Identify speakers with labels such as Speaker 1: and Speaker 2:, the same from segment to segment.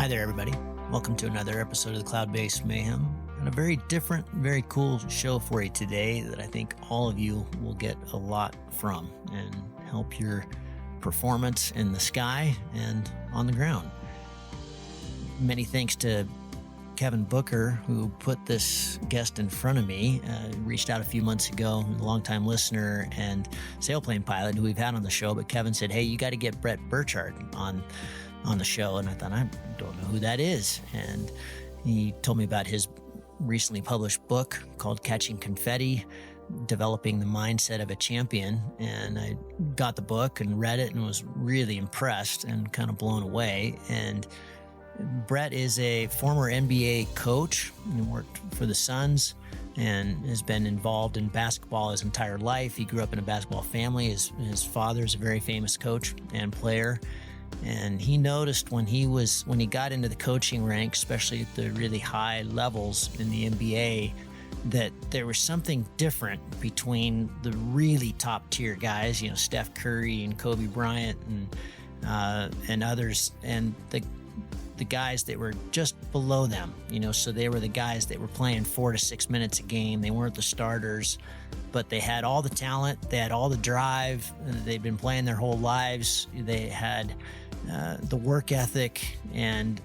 Speaker 1: Hi there, everybody. Welcome to another episode of the Cloud-Based Mayhem, and a very different, very cool show for you today that I think all of you will get a lot from and help your performance in the sky and on the ground. Many thanks to Kevin Booker, who put this guest in front of me. Reached out a few months ago, a longtime listener and sailplane pilot who we've had on the show, but Kevin said, hey, you got to get Bret Burchard on the show. And I thought, I don't know who that is. And he told me about his recently published book called Catching Confetti, Developing the Mindset of a Champion. And I got the book and read it and was really impressed and kind of blown away. And Bret is a former NBA coach and worked for the Suns and has been involved in basketball his entire life. He grew up in a basketball family. His father is a very famous coach and player. And he noticed when he got into the coaching ranks, especially at the really high levels in the NBA, that there was something different between the really top tier guys, Steph Curry and Kobe Bryant and others, and the guys that were just below them, so they were the guys that were playing 4 to 6 minutes a game. They weren't the starters, but they had all the talent, they had all the drive, they'd been playing their whole lives. They had the work ethic and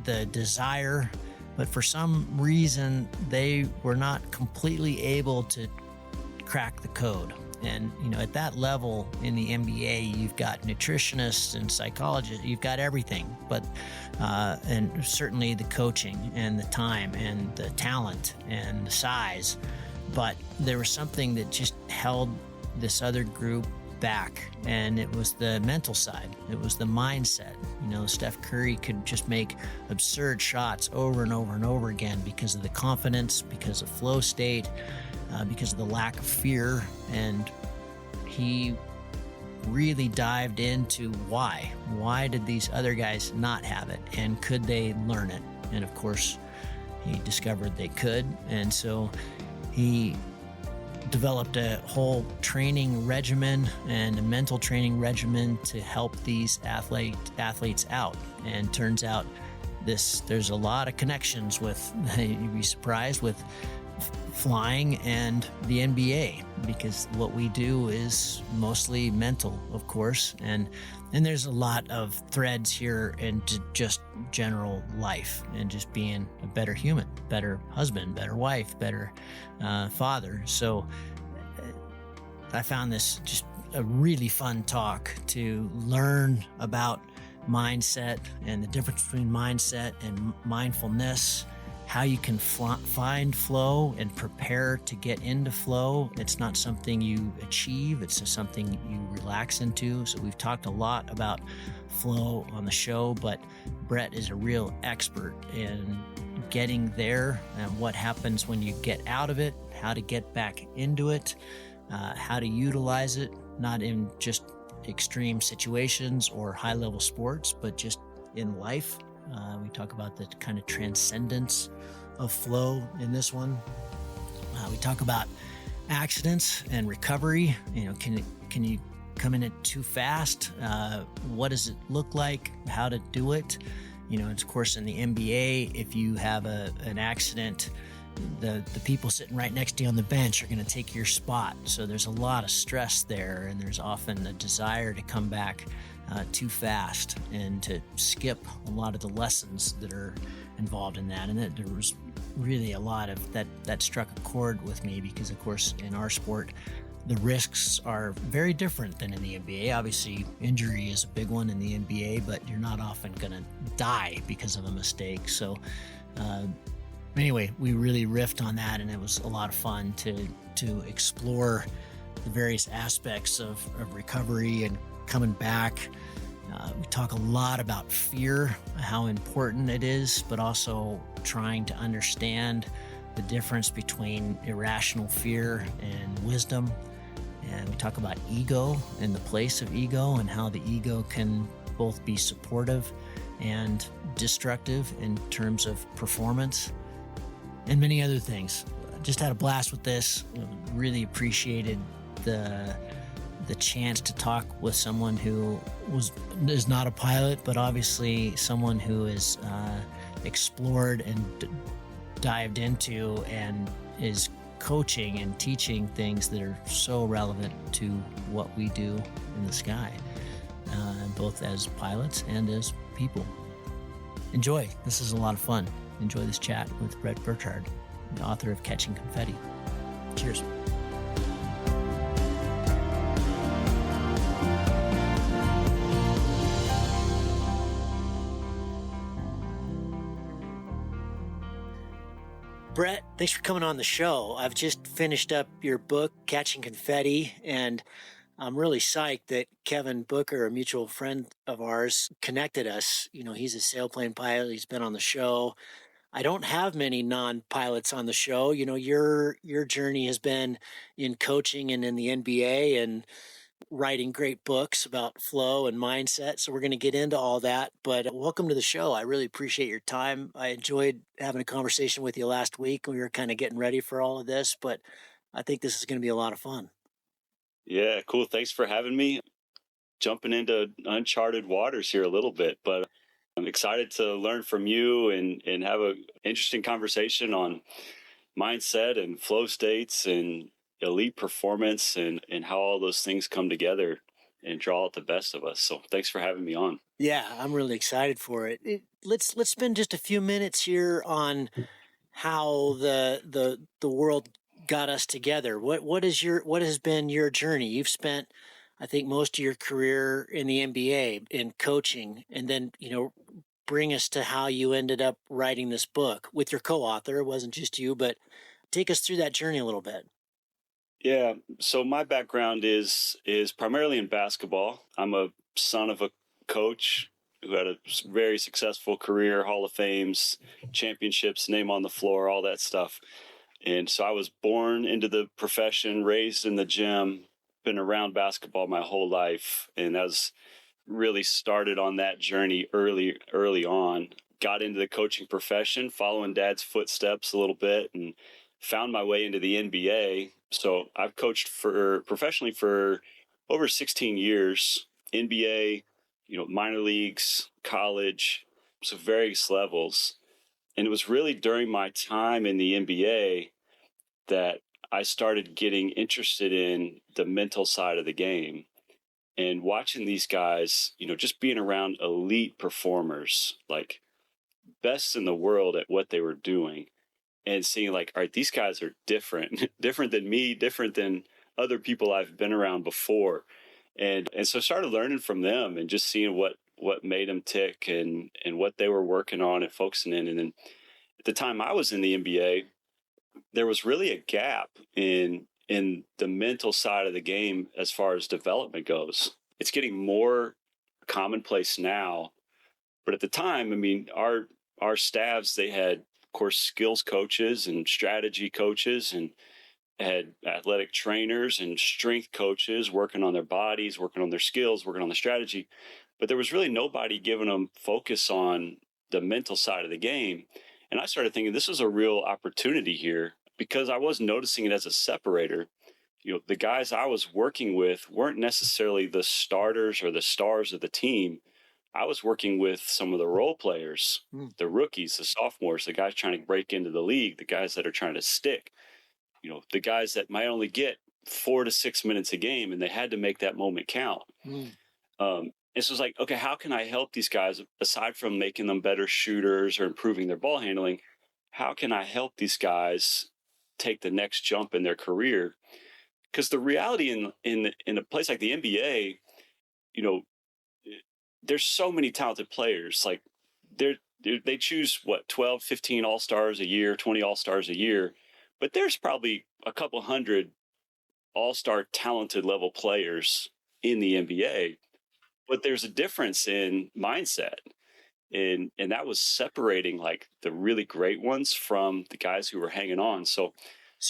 Speaker 1: the desire, but for some reason they were not completely able to crack the code. And, at that level in the NBA, you've got nutritionists and psychologists, you've got everything, but, and certainly the coaching and the time and the talent and the size. But there was something that just held this other group back, and it was the mental side. It was the mindset. Steph Curry could just make absurd shots over and over and over again because of the confidence, because of flow state, because of the lack of fear. And he really dived into why. Why did these other guys not have it? And could they learn it? And of course, he discovered they could. And so he developed a whole training regimen and a mental training regimen to help these athletes out. And turns out there's a lot of connections with, you'd be surprised, with flying and the NBA, because what we do is mostly mental, of course, and there's a lot of threads here into just general life and just being a better human, better husband, better wife, better father. So I found this just a really fun talk to learn about mindset and the difference between mindset and mindfulness, how you can find flow and prepare to get into flow. It's not something you achieve, it's just something you relax into. So we've talked a lot about flow on the show, but Bret is a real expert in getting there and what happens when you get out of it, how to get back into it, how to utilize it, not in just extreme situations or high-level sports, but just in life. We talk about the kind of transcendence of flow in this one. We talk about accidents and recovery. Can you come in it too fast? What does it look like? How to do it? Of course, in the NBA, if you have an accident, the people sitting right next to you on the bench are going to take your spot. So there's a lot of stress there, and there's often a desire to come back too fast and to skip a lot of the lessons that are involved in that. And that there was really a lot of that struck a chord with me, because of course in our sport the risks are very different than in the NBA. Obviously injury is a big one in the NBA, but you're not often going to die because of a mistake. So anyway, we really riffed on that, and it was a lot of fun to explore the various aspects of recovery and coming back. We talk a lot about fear, how important it is, but also trying to understand the difference between irrational fear and wisdom. And we talk about ego and the place of ego, and how the ego can both be supportive and destructive in terms of performance, and many other things. Just had a blast with this. Really appreciated the the chance to talk with someone who is not a pilot, but obviously someone who is explored and dived into and is coaching and teaching things that are so relevant to what we do in the sky, both as pilots and as people. Enjoy. This is a lot of fun. Enjoy this chat with Bret Burchard, the author of Catching Confetti. Cheers. Bret, thanks for coming on the show. I've just finished up your book, Catching Confetti, and I'm really psyched that Kevin Booker, a mutual friend of ours, connected us. You know, he's a sailplane pilot. He's been on the show. I don't have many non-pilots on the show. You know, your journey has been in coaching and in the NBA and writing great books about flow and mindset. So we're going to get into all that, but welcome to the show. I really appreciate your time. I enjoyed having a conversation with you last week. We were kind of getting ready for all of this, but I think this is going to be a lot of fun.
Speaker 2: Yeah, cool. Thanks for having me. Jumping into uncharted waters here a little bit, but I'm excited to learn from you and have an interesting conversation on mindset and flow states and elite performance and how all those things come together and draw out the best of us. So thanks for having me on.
Speaker 1: Yeah, I'm really excited for it. Let's spend just a few minutes here on how the world got us together. What has been your journey? You've spent, I think, most of your career in the NBA in coaching, and then, you know, bring us to how you ended up writing this book with your co-author. It wasn't just you, but take us through that journey a little bit.
Speaker 2: Yeah, so my background is primarily in basketball. I'm a son of a coach who had a very successful career, Hall of Fames, championships, name on the floor, all that stuff. And so I was born into the profession, raised in the gym, been around basketball my whole life, and that's really started on that journey early on. Got into the coaching profession, following Dad's footsteps a little bit, and found my way into the NBA. So I've coached professionally for over 16 years, NBA, minor leagues, college, so various levels. And it was really during my time in the NBA that I started getting interested in the mental side of the game and watching these guys, just being around elite performers, like best in the world at what they were doing. And seeing like, all right, these guys are different than me, different than other people I've been around before. And so I started learning from them and just seeing what made them tick and what they were working on and focusing in. And then at the time I was in the NBA, there was really a gap in the mental side of the game as far as development goes. It's getting more commonplace now. But at the time, I mean, our staffs, they had, of course, skills coaches and strategy coaches, and had athletic trainers and strength coaches working on their bodies, working on their skills, working on the strategy. But there was really nobody giving them focus on the mental side of the game. And I started thinking this was a real opportunity here because I was noticing it as a separator. The guys I was working with weren't necessarily the starters or the stars of the team. I was working with some of the role players, the rookies, the sophomores, the guys trying to break into the league, the guys that are trying to stick, the guys that might only get 4 to 6 minutes a game, and they had to make that moment count. And so it's like, okay, how can I help these guys aside from making them better shooters or improving their ball handling? How can I help these guys take the next jump in their career? Because the reality in a place like the NBA, there's so many talented players. Like they choose 12, 15 all-stars a year, 20 all-stars a year, but there's probably a couple hundred all-star talented level players in the NBA. But there's a difference in mindset. And that was separating like the really great ones from the guys who were hanging on. So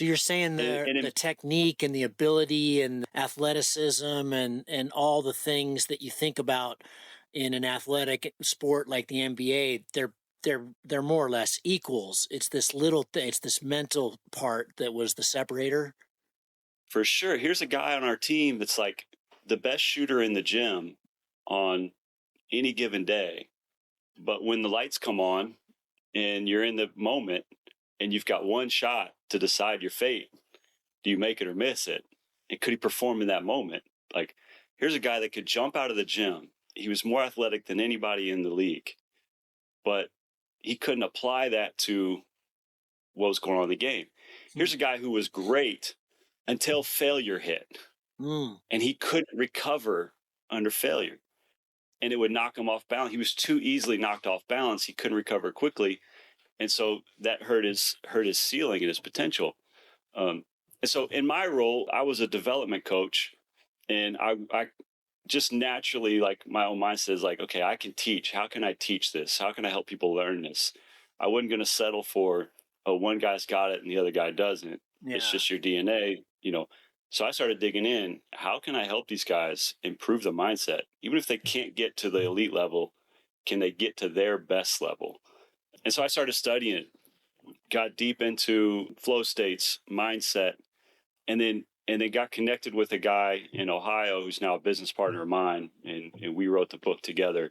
Speaker 1: you're saying the technique and the ability and athleticism and all the things that you think about in an athletic sport like the NBA, they're more or less equals. It's this little thing, it's this mental part that was the separator.
Speaker 2: For sure. Here's a guy on our team that's like the best shooter in the gym on any given day. But when the lights come on and you're in the moment and you've got one shot to decide your fate, do you make it or miss it? And could he perform in that moment? Like, here's a guy that could jump out of the gym. He was more athletic than anybody in the league, but he couldn't apply that to what was going on in the game. Here's a guy who was great until failure hit, and he couldn't recover under failure, and it would knock him off balance. He was too easily knocked off balance. He couldn't recover quickly, and so that hurt his ceiling and his potential. And so in my role, I was a development coach, and I just naturally, like, my own mindset is like, okay, I can teach. How can I teach this? How can I help people learn this? I wasn't going to settle for, oh, one guy's got it and the other guy doesn't. Yeah. It's just your DNA, you know. So I started digging in. How can I help these guys improve the mindset? Even if they can't get to the elite level, can they get to their best level? And so I started studying it, got deep into flow states, mindset, and then got connected with a guy in Ohio who's now a business partner of mine, and we wrote the book together,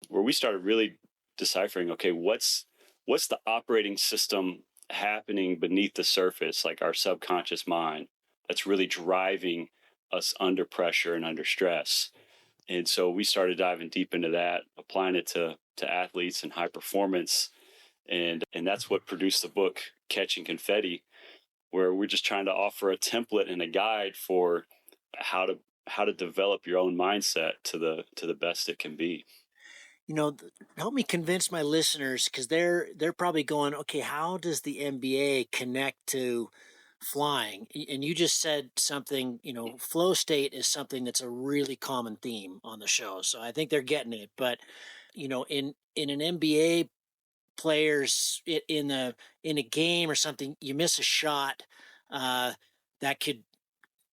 Speaker 2: where we started really deciphering, okay, what's the operating system happening beneath the surface, like our subconscious mind, that's really driving us under pressure and under stress. And so we started diving deep into that, applying it to athletes and high performance, and that's what produced the book Catching Confetti, where we're just trying to offer a template and a guide for how to develop your own mindset to the best it can be.
Speaker 1: You know, help me convince my listeners, because they're probably going, okay, how does the NBA connect to flying? And you just said something, you know, flow state is something that's a really common theme on the show. So I think they're getting it. But, you know, in an NBA players in a game or something, you miss a shot that could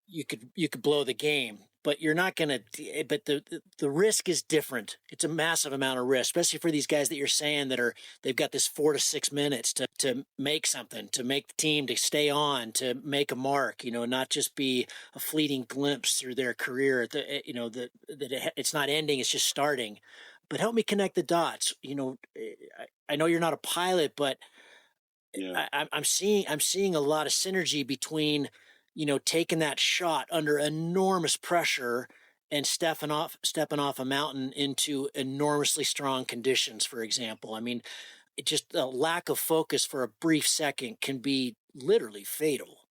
Speaker 1: you could blow the game, but you're not going to. But the risk is different. It's a massive amount of risk, especially for these guys that you're saying they've got this 4 to 6 minutes to make something, to make the team, to stay on, to make a mark. You know, not just be a fleeting glimpse through their career. You know that it's not ending; it's just starting. But help me connect the dots. You know, I know you're not a pilot, but yeah. I'm seeing a lot of synergy between, you know, taking that shot under enormous pressure and stepping off a mountain into enormously strong conditions, for example. I mean, just a lack of focus for a brief second can be literally fatal.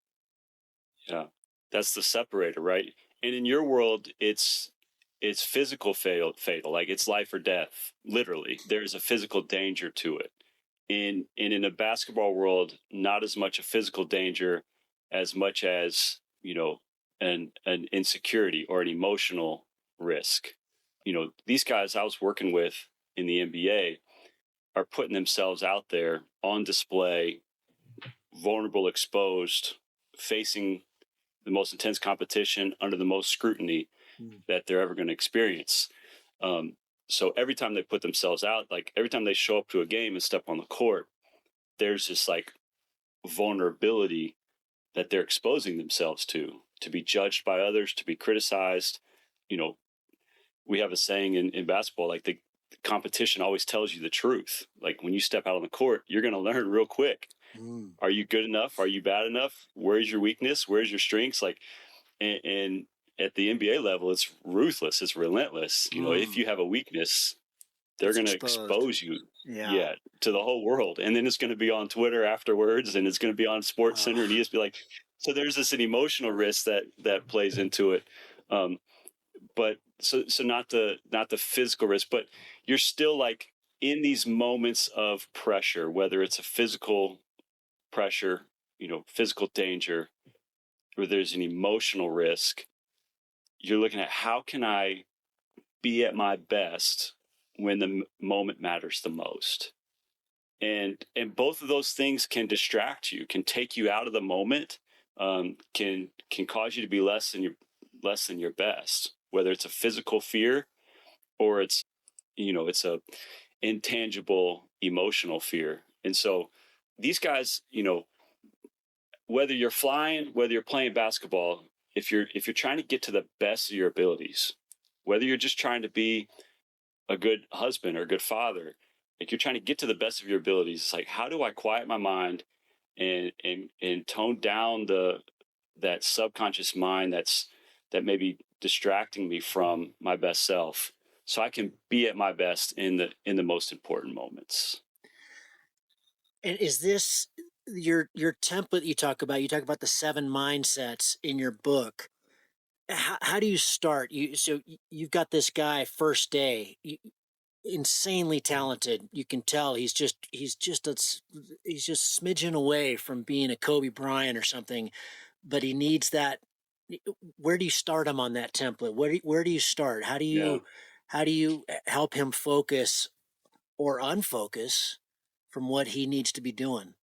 Speaker 2: Yeah, that's the separator, right? And in your world, it's physical fatal, like it's life or death. Literally, there's a physical danger to it. In a basketball world, not as much a physical danger as much as, you know, an insecurity or an emotional risk. You know, these guys I was working with in the NBA are putting themselves out there on display, vulnerable, exposed, facing the most intense competition under the most scrutiny that they're ever going to experience. So every time they put themselves out, like every time they show up to a game and step on the court, there's this like vulnerability that they're exposing themselves to be judged by others, to be criticized. You know, we have a saying in basketball, like the competition always tells you the truth. Like when you step out on the court, you're going to learn real quick. Are you good enough? Are you bad enough? Where's your weakness? Where's your strengths? Like, and at the NBA level, it's ruthless. It's relentless. You know, if you have a weakness, they're going to expose you to the whole world. And then it's going to be on Twitter afterwards, and it's going to be on Sports Center and ESPN. Like, so there's an emotional risk that plays into it. But so not the physical risk, but you're still like in these moments of pressure, whether it's a physical pressure, you know, physical danger, or there's an emotional risk. You're looking at how can I be at my best when the moment matters the most. And both of those things can distract you, can take you out of the moment, can cause you to be less than your best, whether it's a physical fear or it's, you know, it's a intangible emotional fear. And so these guys, you know, whether you're flying, whether you're playing basketball, if you're trying to get to the best of your abilities, whether you're just trying to be a good husband or a good father, like you're trying to get to the best of your abilities, it's like, how do I quiet my mind and tone down that subconscious mind that may be distracting me from my best self, so I can be at my best in the most important moments.
Speaker 1: And is this your template you talk about? You talk about the 7 mindsets in your book. How do you start? You've got this guy first day, insanely talented. You can tell he's just smidgen away from being a Kobe Bryant or something, but he needs that. Where do you start him on that template? Where do you start? How do you help him focus or unfocus from what he needs to be doing?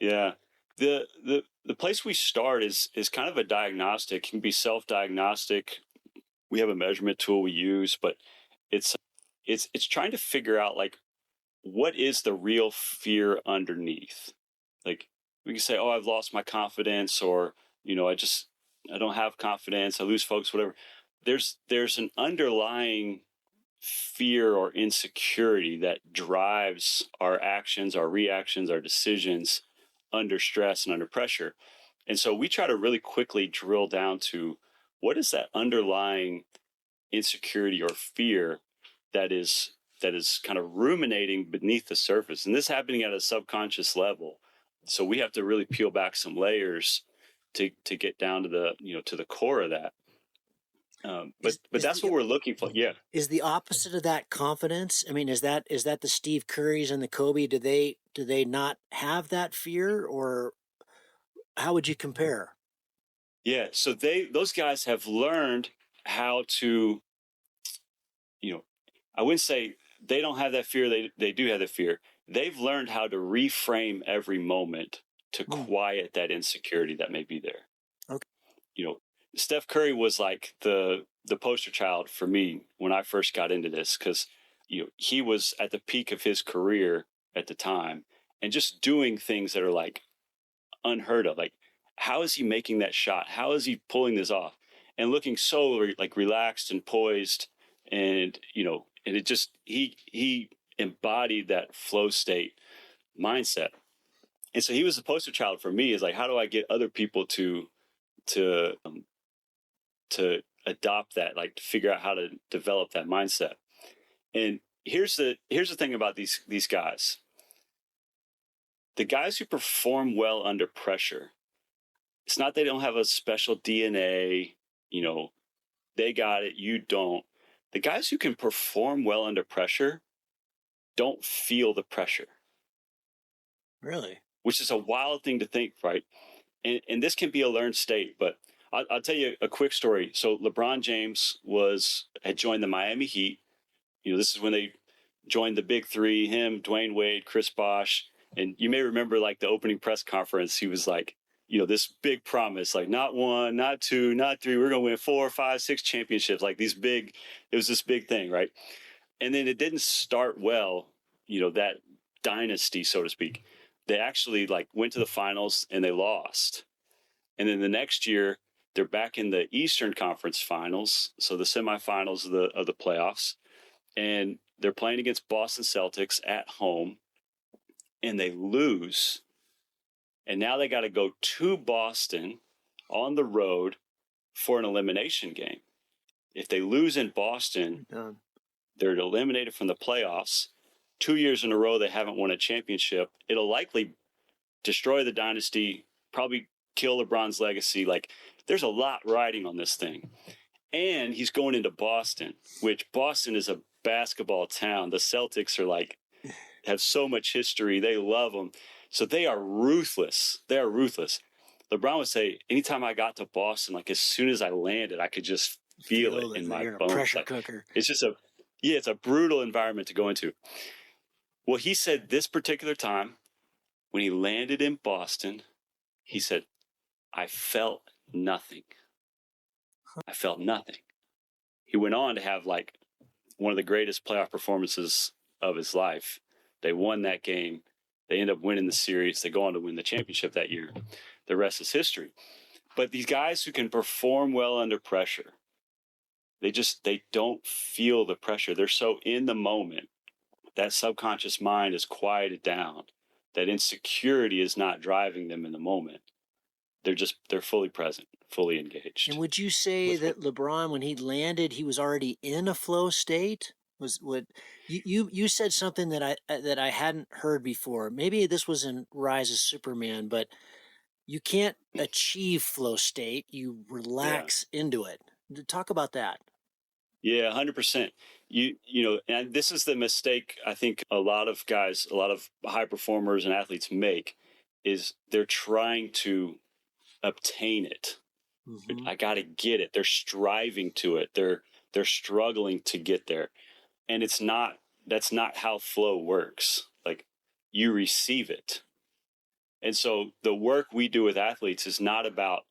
Speaker 2: Yeah. The place we start is kind of a diagnostic. It can be self-diagnostic. We have a measurement tool we use, but it's trying to figure out, like, what is the real fear underneath. Like, we can say, oh, I've lost my confidence, or, I don't have confidence, I lose focus, whatever. There's an underlying fear or insecurity that drives our actions, our reactions, our decisions under stress and under pressure. And so we try to really quickly drill down to, what is that underlying insecurity or fear that is kind of ruminating beneath the surface, and this happening at a subconscious level. So we have to really peel back some layers to get down to the core of that. But that's what we're looking for. Yeah.
Speaker 1: Is the opposite of that confidence? I mean, is that the Steve Currys and the Kobe? Do they not have that fear, or how would you compare?
Speaker 2: Yeah. So those guys have learned how to, I wouldn't say they don't have that fear. They do have the fear. They've learned how to reframe every moment to quiet that insecurity that may be there. Okay. Steph Curry was like the poster child for me when I first got into this, because he was at the peak of his career at the time, and just doing things that are like unheard of. Like, how is he making that shot? How is he pulling this off? And looking so like relaxed and poised, and and it just he embodied that flow state mindset. And so he was the poster child for me. Is like, how do I get other people to adopt that, like to figure out how to develop that mindset. And here's the thing about these guys. The guys who perform well under pressure, it's not they don't have a special DNA, they got it, you don't. The guys who can perform well under pressure don't feel the pressure.
Speaker 1: Really?
Speaker 2: Which is a wild thing to think, right? And this can be a learned state, but I'll tell you a quick story. So LeBron James had joined the Miami Heat. This is when they joined the big three, him, Dwayne Wade, Chris Bosh. And you may remember, like, the opening press conference, he was like, this big promise, like, not 1, not 2, not 3, we're going to win 4, 5, 6 championships. Like, it was this big thing, right? And then it didn't start well, that dynasty, so to speak. They actually went to the finals and they lost. And then the next year, they're back in the Eastern Conference Finals, so the semifinals of the playoffs, and they're playing against Boston Celtics at home, and they lose. And now they got to go to Boston on the road for an elimination game. If they lose in Boston, they're eliminated from the playoffs. 2 years in a row, they haven't won a championship. It'll likely destroy the dynasty, probably kill LeBron's legacy. Like, there's a lot riding on this thing. And he's going into Boston, which Boston is a basketball town. The Celtics are have so much history. They love them. So they are ruthless. They are ruthless. LeBron would say, anytime I got to Boston, like, as soon as I landed, I could just feel it in my bones.
Speaker 1: Pressure cooker.
Speaker 2: It's just it's a brutal environment to go into. Well, he said this particular time, when he landed in Boston, he said, I felt nothing. I felt nothing. He went on to have one of the greatest playoff performances of his life. They won that game. They end up winning the series. They go on to win the championship that year. The rest is history. But these guys who can perform well under pressure, they don't feel the pressure. They're so in the moment. That subconscious mind is quieted down. That insecurity is not driving them in the moment. They're fully present, fully engaged.
Speaker 1: And would you say that LeBron, when he landed, he was already in a flow state? Was what you said something that I hadn't heard before. Maybe this was in Rise of Superman, but you can't achieve flow state. You relax into it. Talk about that.
Speaker 2: Yeah, 100%. You know, and this is the mistake I think a lot of guys, a lot of high performers and athletes make, is they're trying to obtain it. I got to get it. They're striving to it. They're struggling to get there. And that's not how flow works. Like, you receive it. And so the work we do with athletes is not about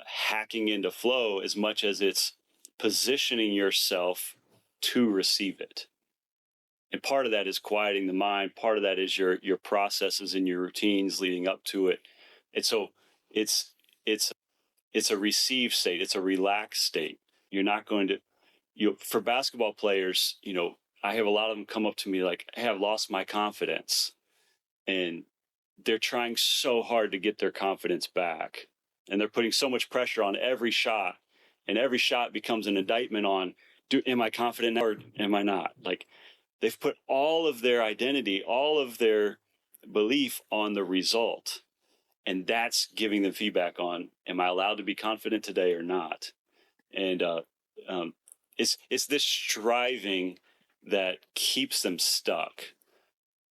Speaker 2: hacking into flow as much as it's positioning yourself to receive it. And part of that is quieting the mind. Part of that is your processes and your routines leading up to it. And so it's a receive state. It's a relaxed state. You're not going to, for basketball players, I have a lot of them come up to me like, hey, I've lost my confidence. And they're trying so hard to get their confidence back. And they're putting so much pressure on every shot. And every shot becomes an indictment on, am I confident now or am I not? Like, they've put all of their identity, all of their belief on the result. And that's giving them feedback on, am I allowed to be confident today or not? And it's this striving that keeps them stuck.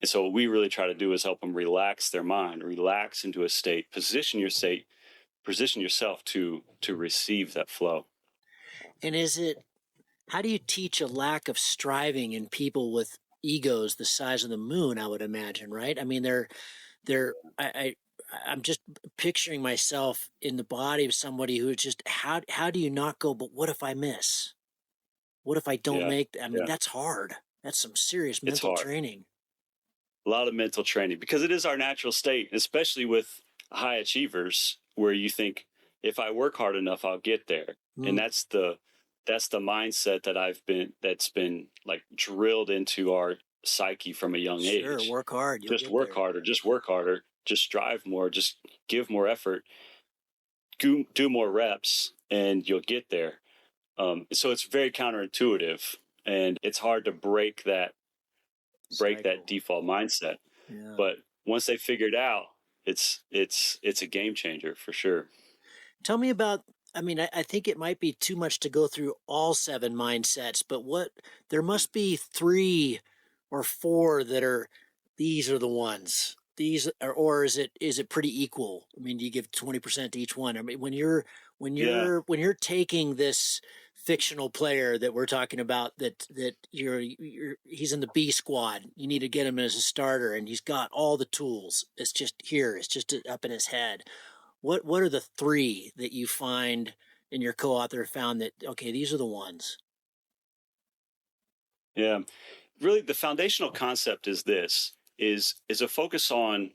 Speaker 2: And so what we really try to do is help them relax their mind, relax into a state, position yourself to receive that flow.
Speaker 1: And how do you teach a lack of striving in people with egos the size of the moon, I would imagine, right? I mean, I'm just picturing myself in the body of somebody who just, how do you not go, but what if I miss? What if I don't make, that's hard. That's some serious mental training.
Speaker 2: A lot of mental training, because it is our natural state, especially with high achievers, where you think, if I work hard enough, I'll get there. And that's the mindset that's been like drilled into our psyche from a young age.
Speaker 1: Sure, work hard.
Speaker 2: Just work harder. Just work harder. Just strive more. Just give more effort. Do more reps, and you'll get there. So it's very counterintuitive, and it's hard to break that default mindset.
Speaker 1: Yeah.
Speaker 2: But once they figure it out, it's a game changer for sure.
Speaker 1: Tell me about, I think it might be too much to go through all 7 mindsets, but there must be 3 or 4 these are the ones. Or is it pretty equal? I mean, do you give 20% to each one? I mean, when you're taking this fictional player that we're talking about, that he's in the B squad, you need to get him as a starter, and he's got all the tools. It's just up in his head. What are the 3 that you find and your co-author found that, okay, these are the ones?
Speaker 2: Yeah, really the foundational concept is a focus on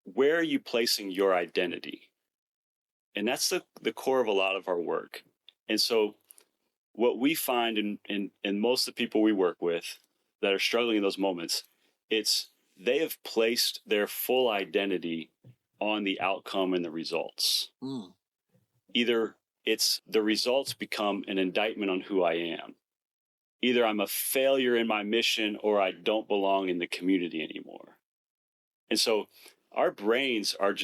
Speaker 2: where are you placing your identity? And that's the core of a lot of our work. And so what we find in most of the people we work with that are struggling in those moments, they have placed their full identity on the outcome and the results. Either the results become an indictment on who I am. Either I'm a failure in my mission or I don't belong in the community anymore. And so our brains are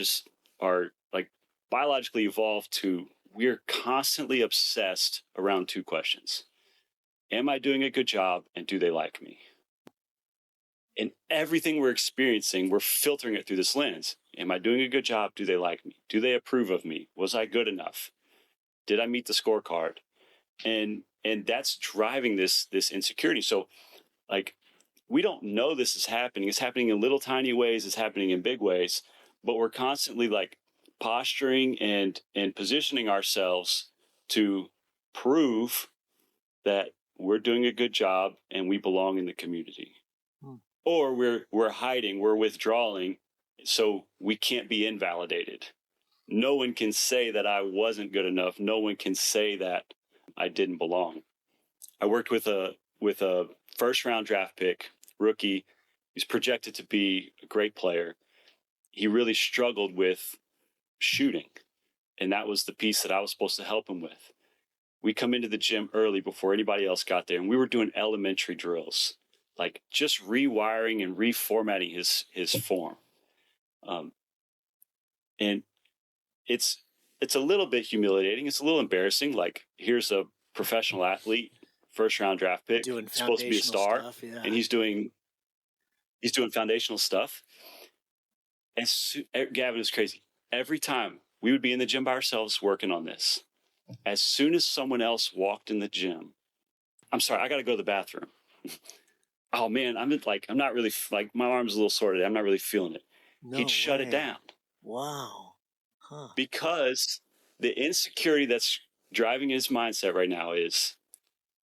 Speaker 2: like biologically evolved to, we're constantly obsessed around 2 questions. Am I doing a good job, and do they like me? And everything we're experiencing, we're filtering it through this lens. Am I doing a good job? Do they like me? Do they approve of me? Was I good enough? Did I meet the scorecard? And that's driving this insecurity. So, like, we don't know this is happening. It's happening in little tiny ways. It's happening in big ways. But we're constantly like posturing and positioning ourselves to prove that we're doing a good job and we belong in the community. Or we're hiding, we're withdrawing, so we can't be invalidated. no one can say that I wasn't good enough. No one can say that I didn't belong. I worked with a first round draft pick, rookie. He's projected to be a great player. He really struggled with shooting, and that was the piece that I was supposed to help him with. We come into the gym early before anybody else got there, and we were doing elementary drills, like just rewiring and reformatting his form. And it's a little bit humiliating. It's a little embarrassing. Like, here's a professional athlete, first round draft pick, supposed to be a star,
Speaker 1: stuff, yeah.
Speaker 2: and he's doing foundational stuff. And Gavin is crazy. Every time we would be in the gym by ourselves working on this, as soon as someone else walked in the gym, I'm sorry, I got to go to the bathroom. Oh man, I'm not really, like, my arm's a little sore today. I'm not really feeling it. He'd shut it down.
Speaker 1: Wow. Huh.
Speaker 2: Because the insecurity that's driving his mindset right now is,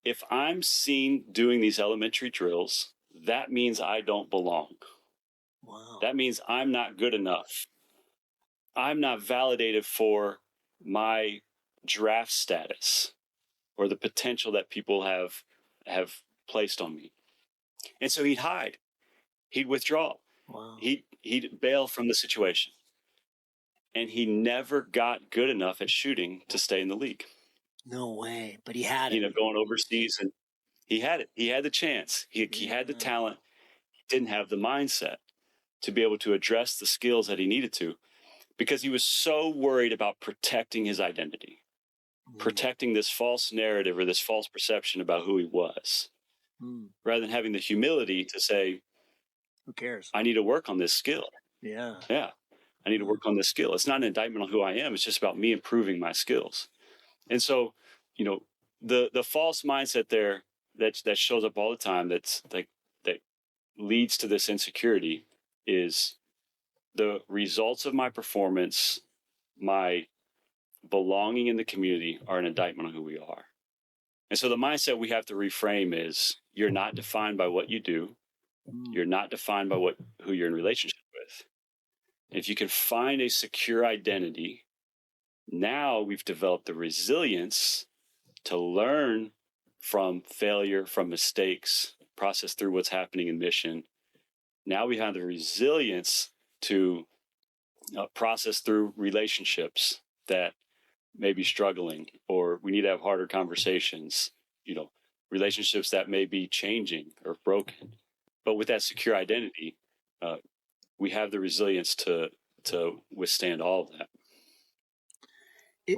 Speaker 2: if I'm seen doing these elementary drills, that means I don't belong.
Speaker 1: Wow.
Speaker 2: That means I'm not good enough. I'm not validated for my draft status or the potential that people have placed on me. And so he'd hide. He'd withdraw.
Speaker 1: Wow.
Speaker 2: He'd bail from the situation. And he never got good enough at shooting to stay in the league.
Speaker 1: No way. But he had it.
Speaker 2: You know, going overseas, and he had it. He had the chance. He had the talent. He didn't have the mindset to be able to address the skills that he needed to, because he was so worried about protecting his identity, protecting this false narrative or this false perception about who he was, rather than having the humility to say,
Speaker 1: who cares?
Speaker 2: I need to work on this skill.
Speaker 1: Yeah.
Speaker 2: Yeah. I need to work on this skill. It's not an indictment on who I am. It's just about me improving my skills. And so, you know, the false mindset there that shows up all the time, that leads to this insecurity, is the results of my performance, my belonging in the community, are an indictment on who we are. And so the mindset we have to reframe is, you're not defined by what you do. You're not defined by who you're in relationship with. If you can find a secure identity, now we've developed the resilience to learn from failure, from mistakes, process through what's happening in mission. Now we have the resilience to process through relationships that may be struggling, or we need to have harder conversations, you know, relationships that may be changing or broken. But with that secure identity, we have the resilience to withstand all of that.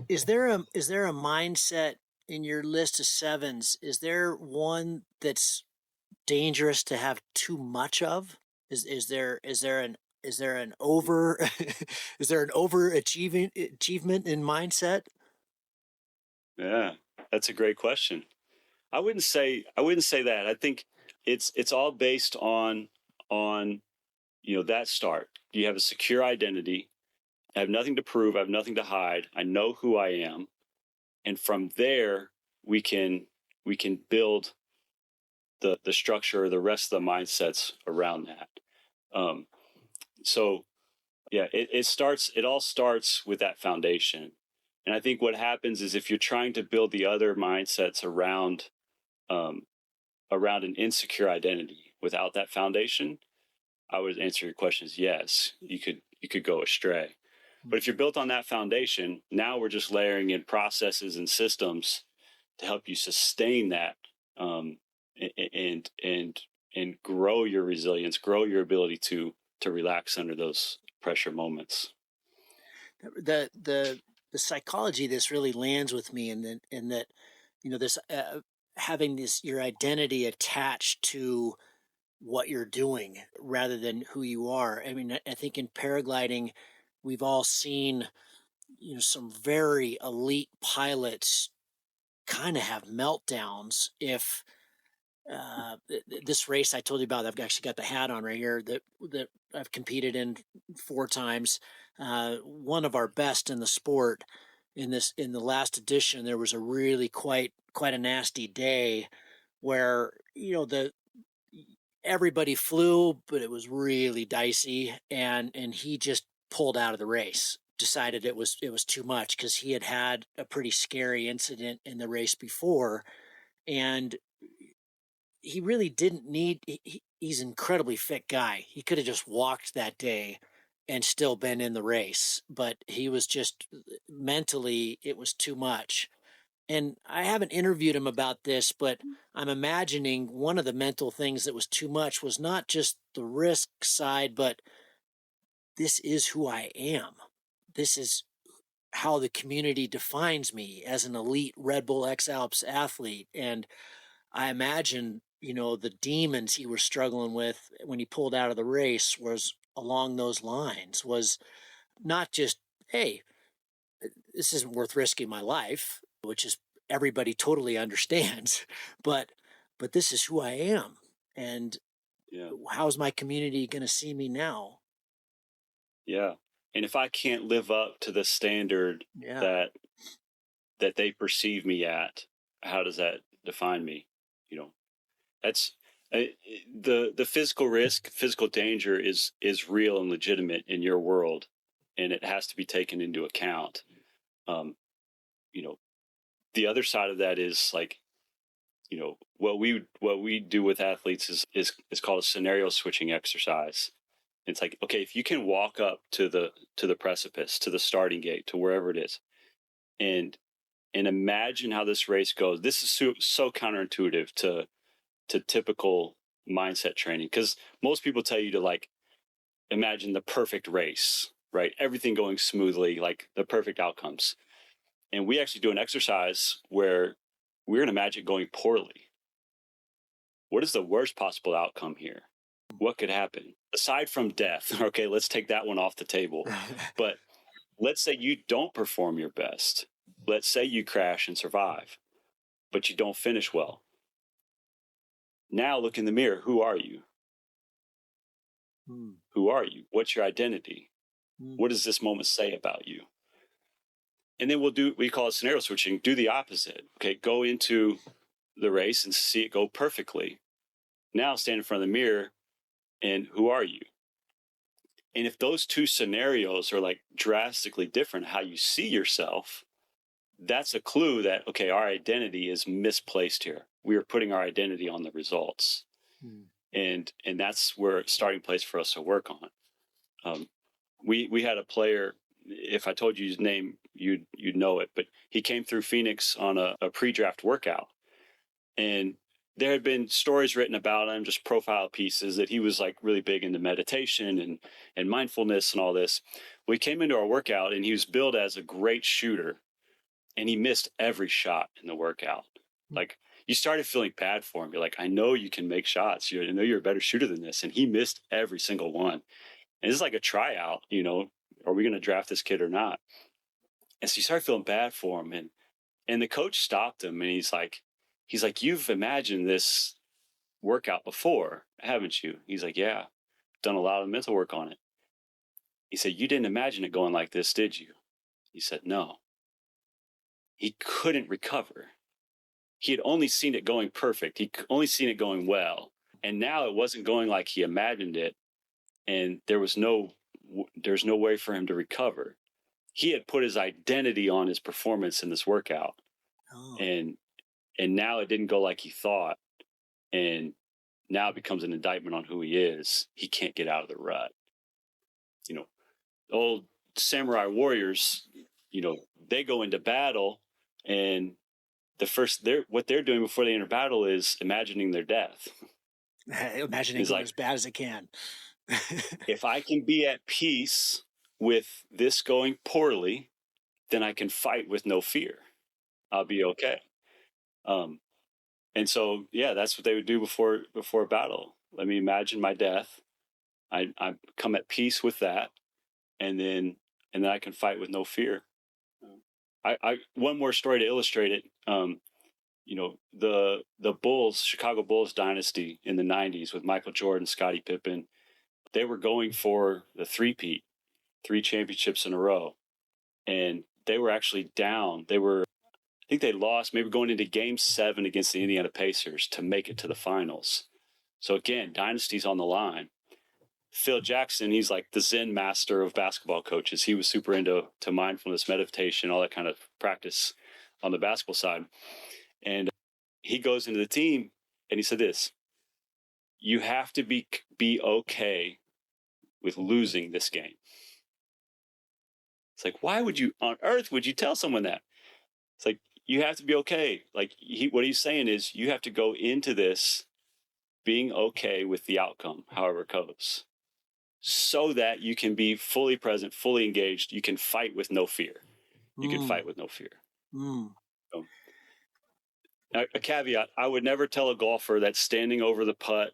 Speaker 1: Is there a mindset in your list of sevens? Is there one that's dangerous to have too much of? Is there an over is there an achievement in mindset?
Speaker 2: Yeah, that's a great question. I wouldn't say that. I think it's all based on that start. You have a secure identity. I have nothing to prove. I have nothing to hide. I know who I am, and from there we can build the structure, the rest of the mindsets around that. So yeah, it all starts with that foundation. And I think what happens is, if you're trying to build the other mindsets around an insecure identity without that foundation, I would answer your question is yes, you could go astray. But if you're built on that foundation, now we're just layering in processes and systems to help you sustain that, and grow your resilience, grow your ability to relax under those pressure moments.
Speaker 1: The psychology of this really lands with me, in that this having your identity attached to what you're doing rather than who you are. I mean, I think in paragliding, we've all seen some very elite pilots kind of have meltdowns if this race I told you about, I've actually got the hat on right here, that I've competed in 4 times. One of our best in the sport. In the last edition, there was a really quite a nasty day where everybody flew, but it was really dicey, and he just pulled out of the race. decided it was too much because he had had a pretty scary incident in the race before, and he really didn't need. He's an incredibly fit guy. He could have just walked that day and still been in the race, but he was just mentally it was too much. And I haven't interviewed him about this, but I'm imagining one of the mental things that was too much was not just the risk side, but this is who I am. This is how the community defines me as an elite Red Bull X Alps athlete. And I imagine, the demons he was struggling with when he pulled out of the race was along those lines, was not just, hey, this isn't worth risking my life, which is everybody totally understands, but this is who I am. And
Speaker 2: Yeah.
Speaker 1: how's my community going to see me now?
Speaker 2: Yeah. And if I can't live up to the standard that they perceive me at, how does that define me? That's the physical risk, physical danger is real and legitimate in your world, and it has to be taken into account. The other side of that is like, what we do with athletes is called a scenario switching exercise. It's like, okay, if you can walk up to the precipice, to the starting gate, to wherever it is, and imagine how this race goes. This is so counterintuitive to typical mindset training, because most people tell you to like imagine the perfect race, right? Everything going smoothly, like the perfect outcomes. And we actually do an exercise where we're going to imagine it going poorly. What is the worst possible outcome here? What could happen aside from death? Okay, let's take that one off the table. But let's say you don't perform your best. Let's say you crash and survive, but you don't finish well. Now look in the mirror. Who are you? Who are you? What's your identity? What does this moment say about you? And then we call it scenario switching. Do the opposite. Okay, go into the race and see it go perfectly. Now stand in front of the mirror and who are you? And if those two scenarios are like drastically different, how you see yourself, that's a clue that, okay, our identity is misplaced here. We are putting our identity on the results. And that's where it's starting place for us to work on. We had a player, if I told you his name, you'd know it, but he came through Phoenix on a pre-draft workout. And there had been stories written about him, just profile pieces, that he was like really big into meditation and mindfulness and all this. We came into our workout and he was billed as a great shooter, and he missed every shot in the workout. Like, you started feeling bad for him. You're like, I know you can make shots. I know you're a better shooter than this. And he missed every single one. And it's like a tryout, are we going to draft this kid or not? And so you start feeling bad for him. And the coach stopped him, and he's like, you've imagined this workout before, haven't you? He's like, yeah, done a lot of mental work on it. He said, you didn't imagine it going like this, did you? He said, no. He couldn't recover. He had only seen it going perfect. He'd only seen it going well. And now it wasn't going like he imagined it. And there's no way for him to recover. He had put his identity on his performance in this workout. Oh. And now it didn't go like he thought. And now it becomes an indictment on who he is. He can't get out of the rut. Old samurai warriors, they go into battle, and what they're doing before they enter battle is imagining their death.
Speaker 1: Imagining it as bad as it can.
Speaker 2: If I can be at peace with this going poorly, then I can fight with no fear. I'll be okay. And so, that's what they would do before a battle. Let me imagine my death. I come at peace with that, and then I can fight with no fear. I one more story to illustrate it. The Bulls, Chicago Bulls dynasty in the 90s with Michael Jordan, Scottie Pippen, they were going for the three-peat, 3 championships in a row. And they were actually down. I think they lost, maybe going into Game 7 against the Indiana Pacers to make it to the finals. So again, dynasty's on the line. Phil Jackson, he's like the Zen master of basketball coaches. He was super into mindfulness, meditation, all that kind of practice on the basketball side. And he goes into the team and he said this: you have to be okay with losing this game. It's like, why would you on earth would you tell someone that? It's like, you have to be okay. Like what he's saying is you have to go into this being okay with the outcome, however it goes, so that you can be fully present, fully engaged. You can fight with no fear. You can fight with no fear. So, a caveat: I would never tell a golfer that's standing over the putt,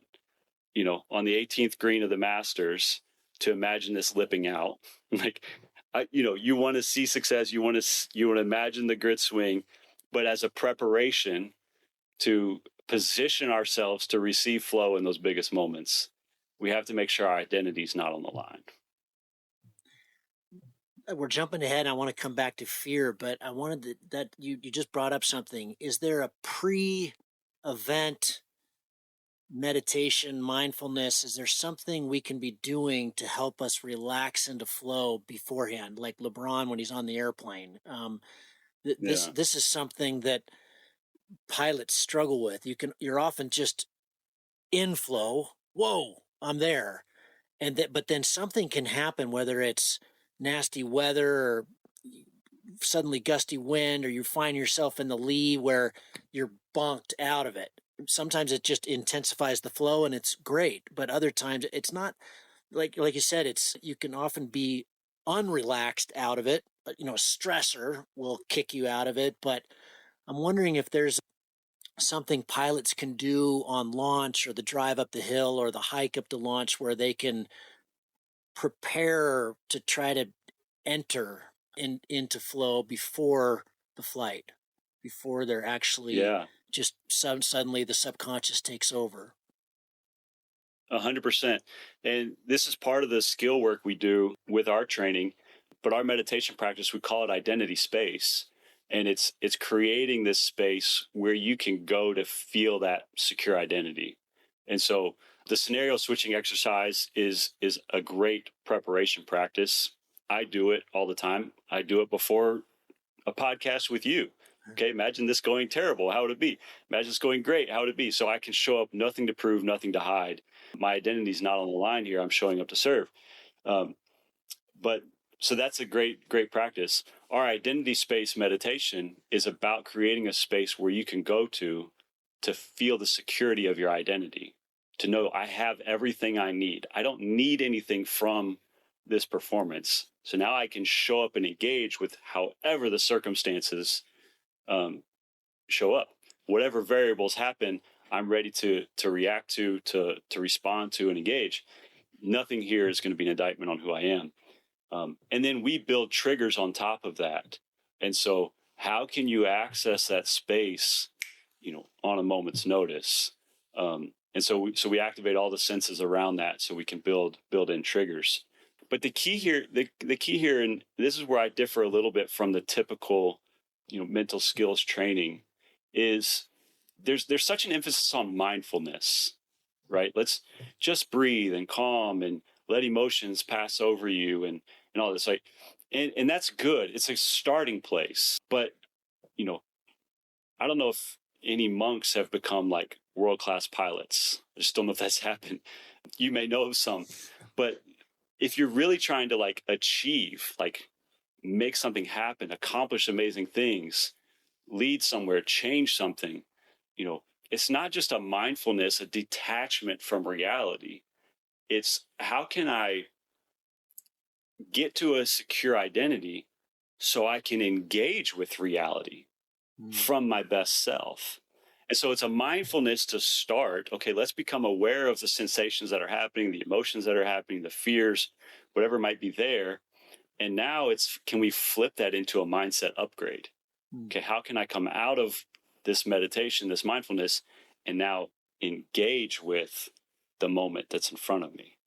Speaker 2: on the 18th green of the Masters, to imagine this lipping out. Like, you want to see success. You want to imagine the grit swing, but as a preparation to position ourselves to receive flow in those biggest moments, we have to make sure our identity is not on the line.
Speaker 1: We're jumping ahead. I want to come back to fear, but I wanted that you just brought up something. Is there a pre-event meditation, mindfulness? Is there something we can be doing to help us relax into flow beforehand, like LeBron when he's on the airplane? This is something that pilots struggle with. You're often just in flow. Whoa, I'm there. But then something can happen, whether it's nasty weather or suddenly gusty wind, or you find yourself in the lee where you're bonked out of it. Sometimes it just intensifies the flow and it's great, but other times it's not. Like you said, you can often be unrelaxed out of it. A stressor will kick you out of it. But I'm wondering if there's something pilots can do on launch, or the drive up the hill, or the hike up to launch, where they can prepare to try to enter into flow before the flight, before they're actually just suddenly the subconscious takes over.
Speaker 2: 100%. And this is part of the skill work we do with our training, but our meditation practice, we call it identity space. And it's creating this space where you can go to feel that secure identity. And so the scenario switching exercise is a great preparation practice. I do it all the time. I do it before a podcast with you. Okay, imagine this going terrible. How would it be? Imagine it's going great. How would it be? So I can show up, nothing to prove, nothing to hide. My identity is not on the line here. I'm showing up to serve. So that's a great practice. Our identity space meditation is about creating a space where you can go to feel the security of your identity, to know I have everything I need. I don't need anything from this performance. So now I can show up and engage with however the circumstances show up. Whatever variables happen, I'm ready to react to respond to and engage. Nothing here is going to be an indictment on who I am. And then we build triggers on top of that. And so how can you access that space, on a moment's notice? And so we activate all the senses around that so we can build in triggers. But the key here, and this is where I differ a little bit from the typical, mental skills training, is there's such an emphasis on mindfulness, right? Let's just breathe and calm and let emotions pass over you and all this. Like, and that's good. It's a starting place. But, I don't know if any monks have become like world-class pilots. I just don't know if that's happened. You may know of some, but if you're really trying to like achieve, like make something happen, accomplish amazing things, lead somewhere, change something, it's not just a mindfulness, a detachment from reality. It's how can I get to a secure identity so I can engage with reality from my best self. And so it's a mindfulness to start. Okay, let's become aware of the sensations that are happening, the emotions that are happening, the fears, whatever might be there. And now can we flip that into a mindset upgrade? Okay, how can I come out of this meditation, this mindfulness, and now engage with the moment that's in front of me?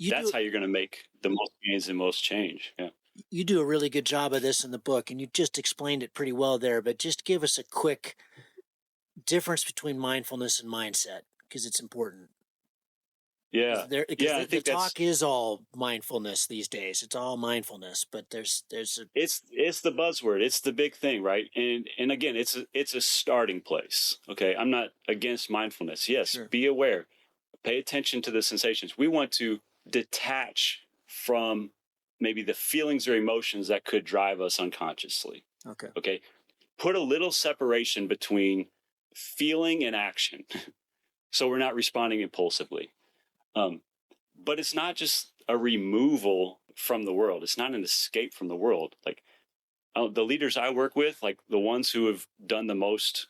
Speaker 2: That's how you're going to make the most gains and most change. Yeah.
Speaker 1: You do a really good job of this in the book, and you just explained it pretty well there, but just give us a quick difference between mindfulness and mindset, because it's important.
Speaker 2: Yeah.
Speaker 1: Because
Speaker 2: Yeah. I
Speaker 1: the
Speaker 2: think that's,
Speaker 1: talk is all mindfulness these days. It's all mindfulness, but there's a
Speaker 2: it's the buzzword. It's the big thing, right? And again, it's a starting place. Okay. I'm not against mindfulness. Yes.
Speaker 1: sure.
Speaker 2: Be aware, pay attention to the sensations. We want to detach from maybe the feelings or emotions that could drive us unconsciously.
Speaker 1: Okay.
Speaker 2: Okay. Put a little separation between feeling and action. So we're not responding impulsively. But it's not just a removal from the world. It's not an escape from the world. Like the leaders I work with, like the ones who have done the most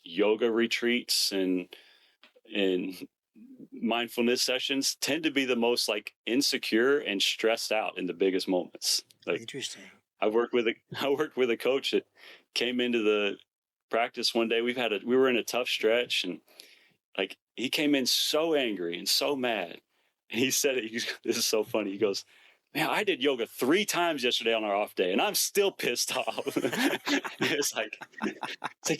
Speaker 2: yoga retreats and mindfulness sessions tend to be the most like insecure and stressed out in the biggest moments. Like
Speaker 1: Interesting.
Speaker 2: I worked with a coach that came into the practice one day. We were in a tough stretch, and like he came in so angry and so mad. And he said it, this is so funny. He goes, "Man, I did yoga 3 times yesterday on our off day, and I'm still pissed off." it's like,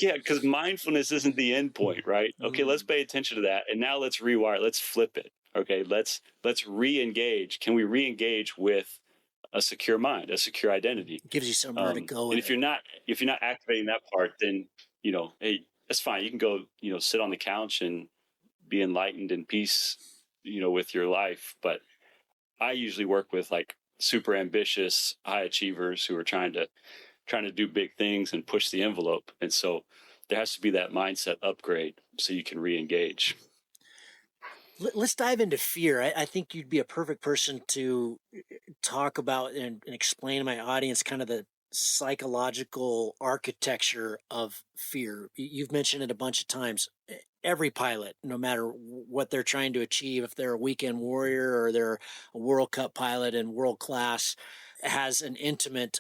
Speaker 2: yeah, because mindfulness isn't the end point, right? Okay, let's pay attention to that, and now let's rewire. Let's flip it. Okay, let's re-engage. Can we re-engage with a secure mind, a secure identity?
Speaker 1: It gives you somewhere to go.
Speaker 2: And if you're not activating that part, then hey, that's fine. You can go, sit on the couch and be enlightened in peace, with your life. But I usually work with like super ambitious high achievers who are trying to do big things and push the envelope. And so there has to be that mindset upgrade so you can re-engage.
Speaker 1: Let's dive into fear. I think you'd be a perfect person to talk about and explain to my audience kind of the psychological architecture of fear. You've mentioned it a bunch of times. Every pilot, no matter what they're trying to achieve, if they're a weekend warrior or they're a World Cup pilot in world class, has an intimate,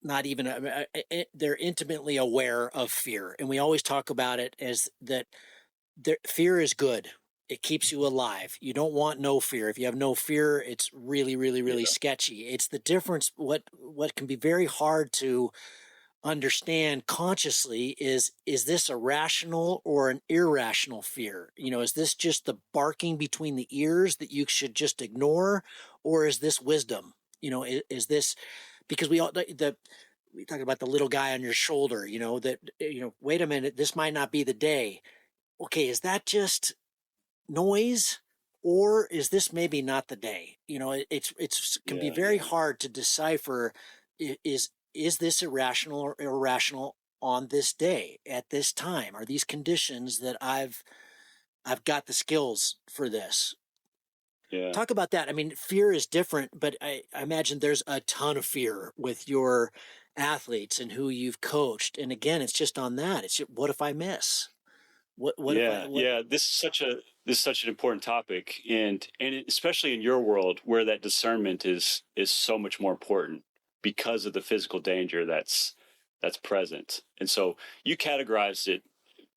Speaker 1: not even, they're intimately aware of fear. And we always talk about it as that fear is good. It keeps you alive. You don't want no fear. If you have no fear, it's really, really, really sketchy. It's the difference. What can be very hard to understand consciously is this a rational or an irrational fear? Is this just the barking between the ears that you should just ignore, or is this wisdom? Is this because we talk about the little guy on your shoulder, that wait a minute, this might not be the day. Okay, is that just noise, or is this maybe not the day? It's can be very hard to decipher. Is this irrational or irrational on this day at this time? Are these conditions that I've got the skills for this?
Speaker 2: Yeah.
Speaker 1: Talk about that. I mean, fear is different, but I imagine there's a ton of fear with your athletes and who you've coached. And again, it's just on that. It's what if I miss?
Speaker 2: This is such an important topic, and especially in your world where that discernment is so much more important because of the physical danger that's present. And so you categorized it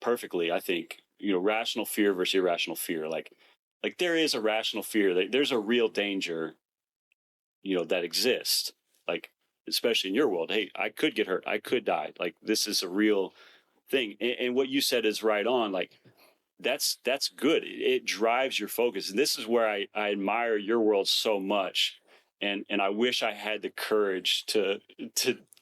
Speaker 2: perfectly. I think rational fear versus irrational fear. Like there is a rational fear. There's a real danger, that exists. Like especially in your world, hey, I could get hurt, I could die. Like this is a real thing. And what you said is right on. Like that's good. It drives your focus. And this is where I admire your world so much. And I wish I had the courage to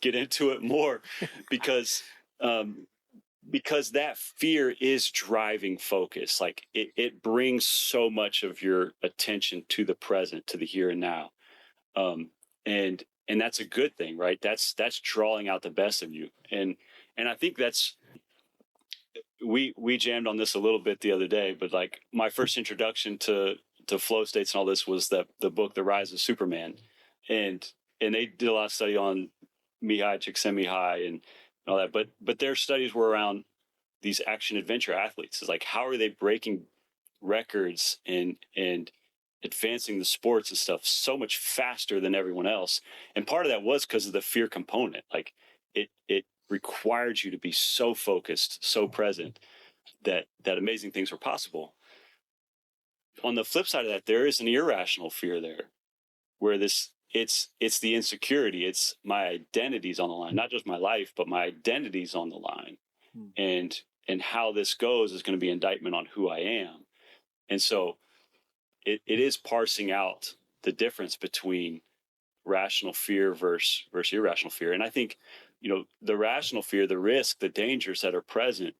Speaker 2: get into it more because that fear is driving focus. Like it brings so much of your attention to the present, to the here and now. And that's a good thing, right? That's drawing out the best of you. And I think we jammed on this a little bit the other day, but like my first introduction to flow states and all this was the book, The Rise of Superman. And they did a lot of study on Mihai Csikszentmihalyi and all that, but their studies were around these action adventure athletes. It's like, how are they breaking records and advancing the sports and stuff so much faster than everyone else? And part of that was because of the fear component. Like it required you to be so focused, so present that amazing things were possible. On the flip side of that, there is an irrational fear there, where it's the insecurity. It's my identity's on the line, not just my life, but my identity's on the line. And how this goes is going to be indictment on who I am. And so it is parsing out the difference between rational fear versus irrational fear. And I think, the rational fear, the risk, the dangers that are present,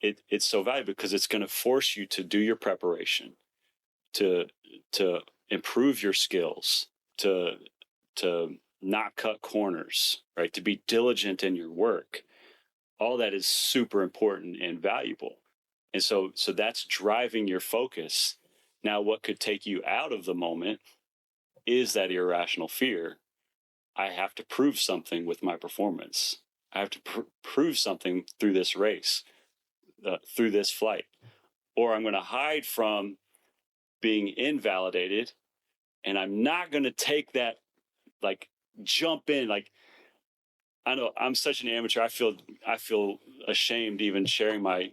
Speaker 2: it's so valuable because it's going to force you to do your preparation, to improve your skills, to not cut corners, right? To be diligent in your work. All that is super important and valuable. And so that's driving your focus. Now, what could take you out of the moment is that irrational fear. I have to prove something with my performance. I have to prove something through this race, through this flight, or I'm going to hide from being invalidated, and I'm not going to take that, like, jump in. Like, I know I'm such an amateur. I feel ashamed even sharing my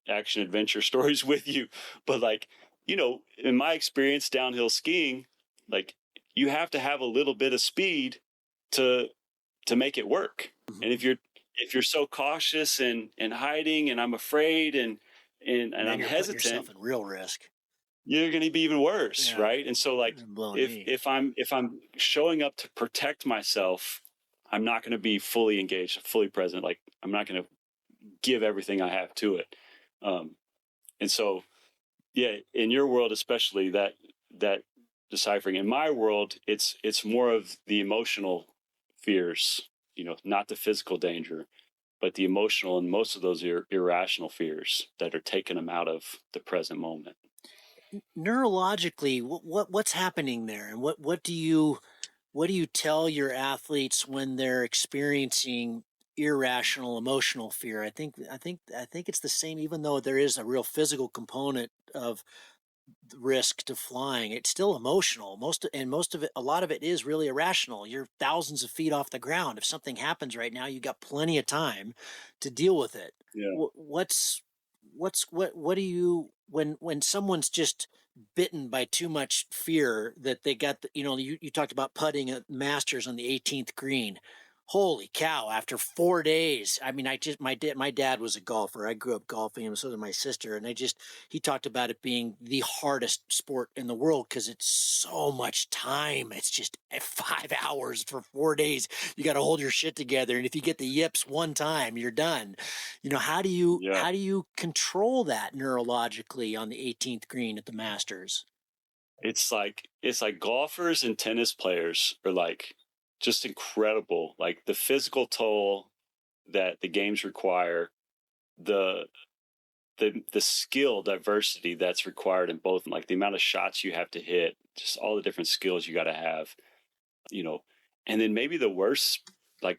Speaker 2: action adventure stories with you, but like, in my experience downhill skiing, like, you have to have a little bit of speed to make it work.
Speaker 1: Mm-hmm.
Speaker 2: And if you're so cautious and hiding, and I'm afraid and I'm hesitant,
Speaker 1: yourself in real risk,
Speaker 2: you're going to be even worse. Yeah. Right. And so, like, if I'm showing up to protect myself, I'm not going to be fully engaged, fully present. Like, I'm not going to give everything I have to it. And so, yeah, in your world, especially that deciphering. In my world, it's more of the emotional fears, not the physical danger, but the emotional, and most of those are irrational fears that are taking them out of the present moment.
Speaker 1: Neurologically, what's happening there, and what do you tell your athletes when they're experiencing irrational emotional fear? I think it's the same, even though there is a real physical component of risk to flying. It's still emotional. Most of it, a lot of it is really irrational. You're thousands of feet off the ground. If something happens right now, you got plenty of time to deal with it.
Speaker 2: Yeah.
Speaker 1: What do you, when someone's just bitten by too much fear that they got, you talked about putting at Masters on the 18th green. Holy cow, after 4 days. I mean, my dad was a golfer. I grew up golfing, and so did my sister. And he talked about it being the hardest sport in the world because it's so much time. It's just 5 hours for 4 days. You got to hold your shit together. And if you get the yips one time, you're done. How do you control that neurologically on the 18th green at the Masters?
Speaker 2: It's like golfers and tennis players are like just incredible. Like, the physical toll that the games require, the skill diversity that's required in both, like the amount of shots you have to hit, just all the different skills you got to have, and then maybe the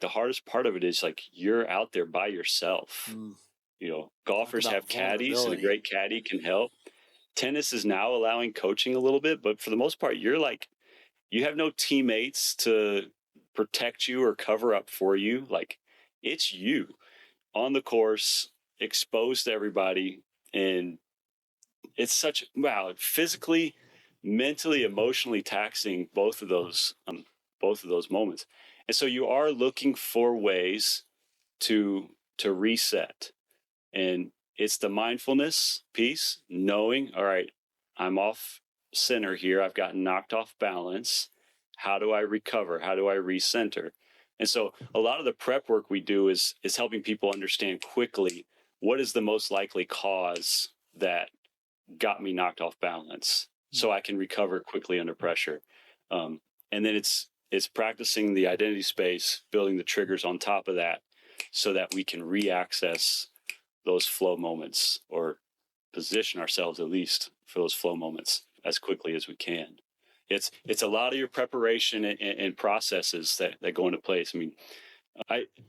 Speaker 2: hardest part of it is, like, you're out there by yourself. Golfers have caddies, and a great caddy can help. Tennis is now allowing coaching a little bit, but for the most part, you have no teammates to protect you or cover up for you. Like, it's you on the course, exposed to everybody. And it's physically, mentally, emotionally taxing, both of those moments. And so you are looking for ways to reset. And it's the mindfulness piece, knowing, all right, I'm off center here. I've gotten knocked off balance. How do I recover? How do I recenter? And so a lot of the prep work we do is helping people understand quickly what is the most likely cause that got me knocked off balance, so I can recover quickly under pressure. And then it's practicing the identity space, building the triggers on top of that, so that we can re-access those flow moments, or position ourselves at least for those flow moments as quickly as we can. It's a lot of your preparation and processes that go into place. I mean,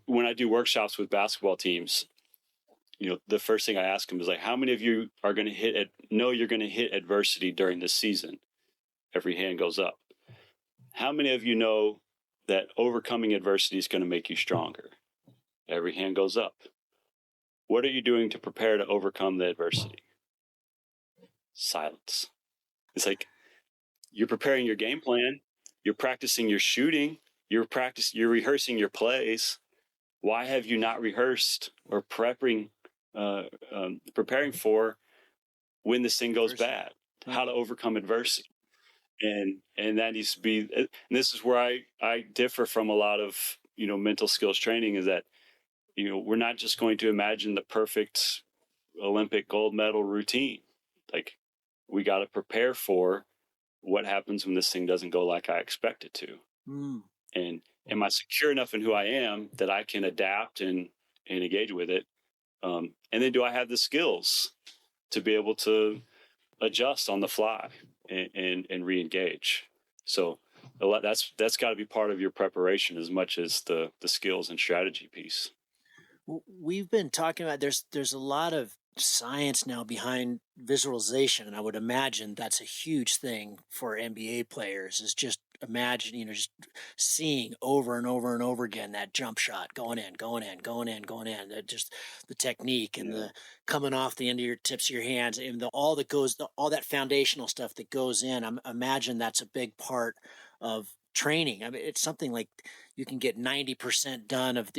Speaker 2: when I do workshops with basketball teams, the first thing I ask them is, like, how many of you are going to know you're going to hit adversity during this season? Every hand goes up. How many of you know that overcoming adversity is going to make you stronger? Every hand goes up. What are you doing to prepare to overcome the adversity? Silence. It's like, you're preparing your game plan, you're practicing your shooting, you're rehearsing your plays. Why have you not rehearsed or preparing for when this thing goes bad? how to overcome adversity. And that needs to be, and this is where I differ from a lot of, mental skills training, is that, we're not just going to imagine the perfect Olympic gold medal routine. Like, we got to prepare for what happens when this thing doesn't go like I expect it to. And am I secure enough in who I am that I can adapt and engage with it? And then do I have the skills to be able to adjust on the fly and re-engage? So that's got to be part of your preparation as much as the skills and strategy piece.
Speaker 1: We've been talking about there's a lot of science now behind visualization, and I would imagine that's a huge thing for NBA players, is just imagine, just seeing over and over and over again that jump shot going in, that just the technique and the coming off the end of your tips of your hands, and all that foundational stuff that goes in. I imagine that's a big part of training. I mean, it's something like you can get 90% done of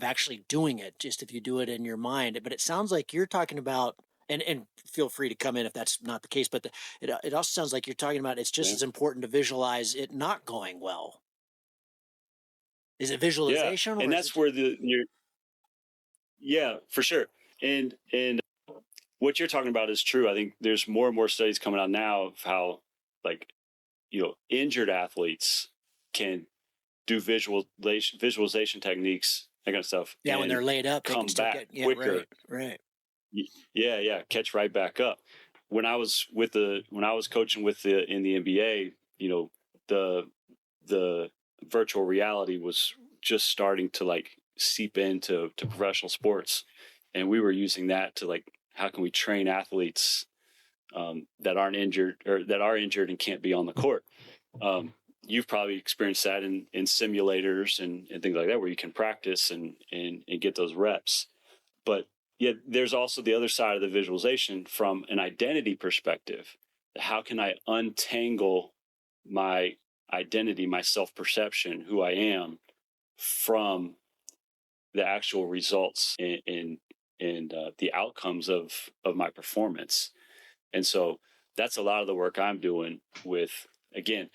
Speaker 1: actually doing it, just if you do it in your mind. But it sounds like you're talking about, and feel free to come in if that's not the case, but it also sounds like you're talking about it's just as important to visualize it not going well. Is it visualization?
Speaker 2: Yeah, and that's where for sure. And what you're talking about is true. I think there's more and more studies coming out now of how, like, injured athletes can do visualization techniques, that kind of stuff.
Speaker 1: Yeah, when they're laid up,
Speaker 2: come back quicker.
Speaker 1: Right.
Speaker 2: Yeah, catch right back up. When I was coaching in the NBA, the virtual reality was just starting to like seep into professional sports, and we were using that to, like, how can we train athletes that aren't injured, or that are injured and can't be on the court. You've probably experienced that in simulators and things like that, where you can practice and get those reps. But yet there's also the other side of the visualization from an identity perspective. How can I untangle my identity, my self-perception, who I am, from the actual results and the outcomes of my performance? And so that's a lot of the work I'm doing with, again,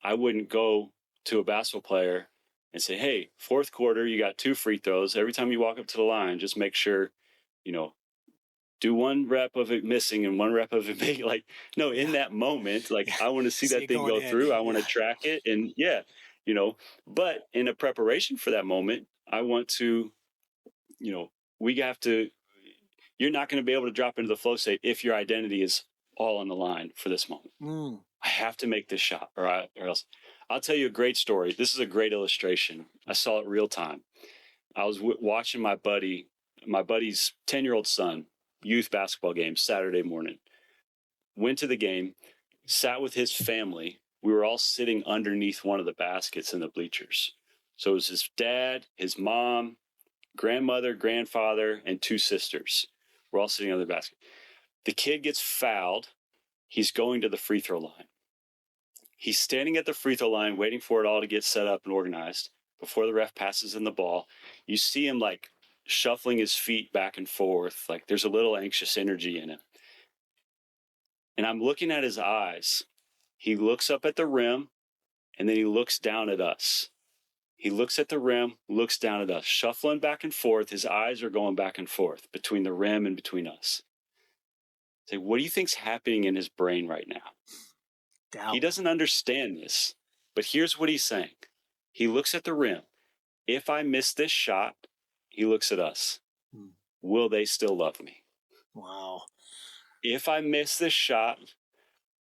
Speaker 2: I wouldn't go to a basketball player and say, hey, fourth quarter, you got 2 free throws. Every time you walk up to the line, just make sure, do 1 rep of it missing and 1 rep of it making. Like, no, in that moment, like, I want to see that thing go through. I want to track it. And but in a preparation for that moment, I want to, you're not going to be able to drop into the flow state if your identity is all on the line for this moment. I have to make this shot or else. I'll tell you a great story. This is a great illustration. I saw it real time. I was watching my buddy's 10-year-old son, youth basketball game, Saturday morning. Went to the game, sat with his family. We were all sitting underneath one of the baskets in the bleachers. So it was his dad, his mom, grandmother, grandfather, and 2 sisters. We're all sitting on the basket. The kid gets fouled. He's going to the free throw line. He's standing at the free throw line waiting for it all to get set up and organized before the ref passes him the ball. You see him, like, shuffling his feet back and forth. Like, there's a little anxious energy in him. And I'm looking at his eyes. He looks up at the rim, and then he looks down at us. He looks at the rim, looks down at us, shuffling back and forth. His eyes are going back and forth between the rim and between us. Say, what do you think's happening in his brain right now?
Speaker 1: Doubt.
Speaker 2: He doesn't understand this, but here's what he's saying. He looks at the rim. If I miss this shot, he looks at us. Will they still love me?
Speaker 1: Wow.
Speaker 2: If I miss this shot,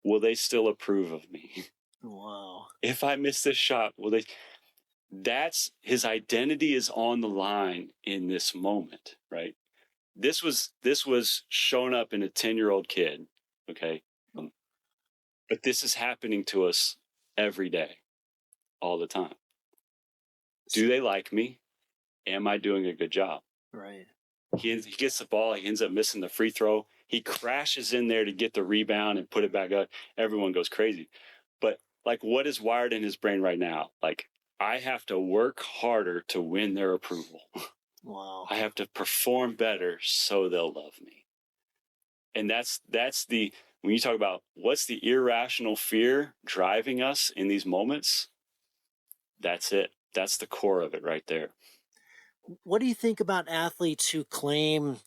Speaker 2: will they still approve of me?
Speaker 1: Wow.
Speaker 2: If I miss this shot, will they? That's his identity is on the line in this moment, right? This was shown up in a 10-year-old kid, okay? But this is happening to us every day, all the time. Do they like me? Am I doing a good job?
Speaker 1: Right.
Speaker 2: He gets the ball. He ends up missing the free throw. He crashes in there to get the rebound and put it back up. Everyone goes crazy. But, like, what is wired in his brain right now? Like, I have to work harder to win their approval.
Speaker 1: Wow.
Speaker 2: I have to perform better so they'll love me. And that's the when you talk about what's the irrational fear driving us in these moments, that's it. That's the core of it right there.
Speaker 1: What do you think about athletes who claim,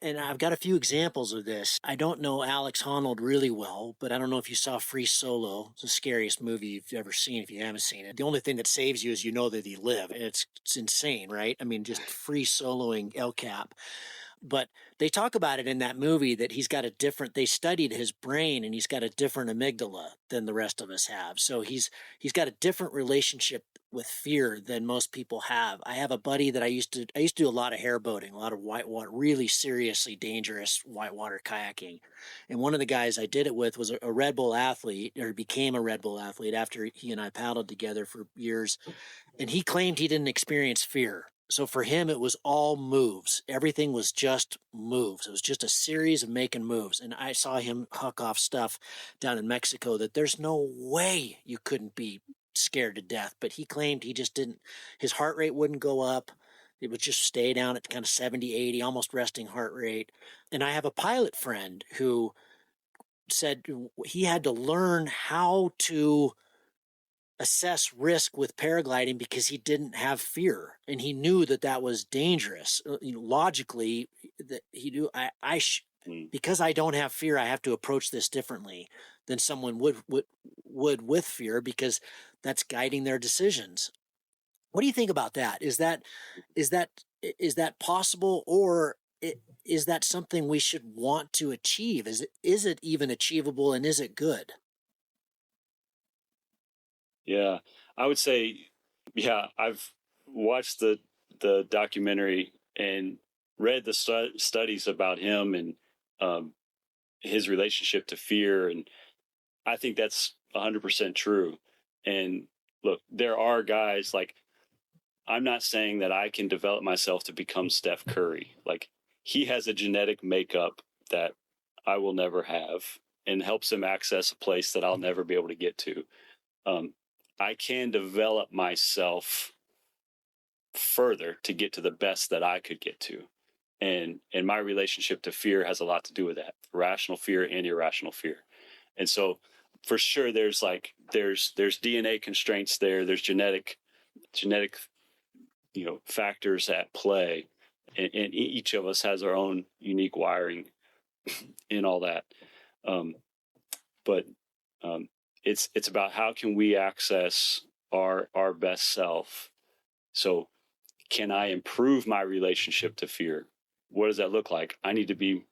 Speaker 1: and I've got a few examples of this. I don't know Alex Honnold really well, but I don't know if you saw Free Solo. It's the scariest movie you've ever seen if you haven't seen it. The only thing that saves you is you know that he lived. It's insane, right? I mean, just free soloing El Cap. But they talk about it in that movie that he's got a different, they studied his brain and he's got a different amygdala than the rest of us have. So he's got a different relationship with fear than most people have. I have a buddy that I used to do a lot of hairboating, a lot of whitewater, really seriously dangerous whitewater kayaking. And one of the guys I did it with was a Red Bull athlete, or became a Red Bull athlete after he and I paddled together for years. And he claimed he didn't experience fear. So for him, it was all moves. Everything was just moves. It was just a series of making moves. And I saw him huck off stuff down in Mexico that there's no way you couldn't be scared to death. But he claimed he just didn't, his heart rate wouldn't go up. It would just stay down at kind of 70, 80, almost resting heart rate. And I have a pilot friend who said he had to learn how to assess risk with paragliding because he didn't have fear, and he knew that that was dangerous. Logically, that he knew because I don't have fear, I have to approach this differently than someone would with fear, because that's guiding their decisions. What do you think about that? Is that possible, or is that something we should want to achieve? Is it even achievable, and is it good?
Speaker 2: Yeah, I would say, yeah, I've watched the documentary and read the studies about him and his relationship to fear, and I think that's 100% true. And look, there are guys like, I'm not saying that I can develop myself to become Steph Curry. Like, he has a genetic makeup that I will never have, and helps him access a place that I'll never be able to get to. I can develop myself further to get to the best that I could get to. And my relationship to fear has a lot to do with that, rational fear and irrational fear. And so for sure, there's DNA constraints there. There's genetic, factors at play. And each of us has our own unique wiring in all that. But it's about how can we access our best self. So can I improve my relationship to fear? What does that look like? I need to be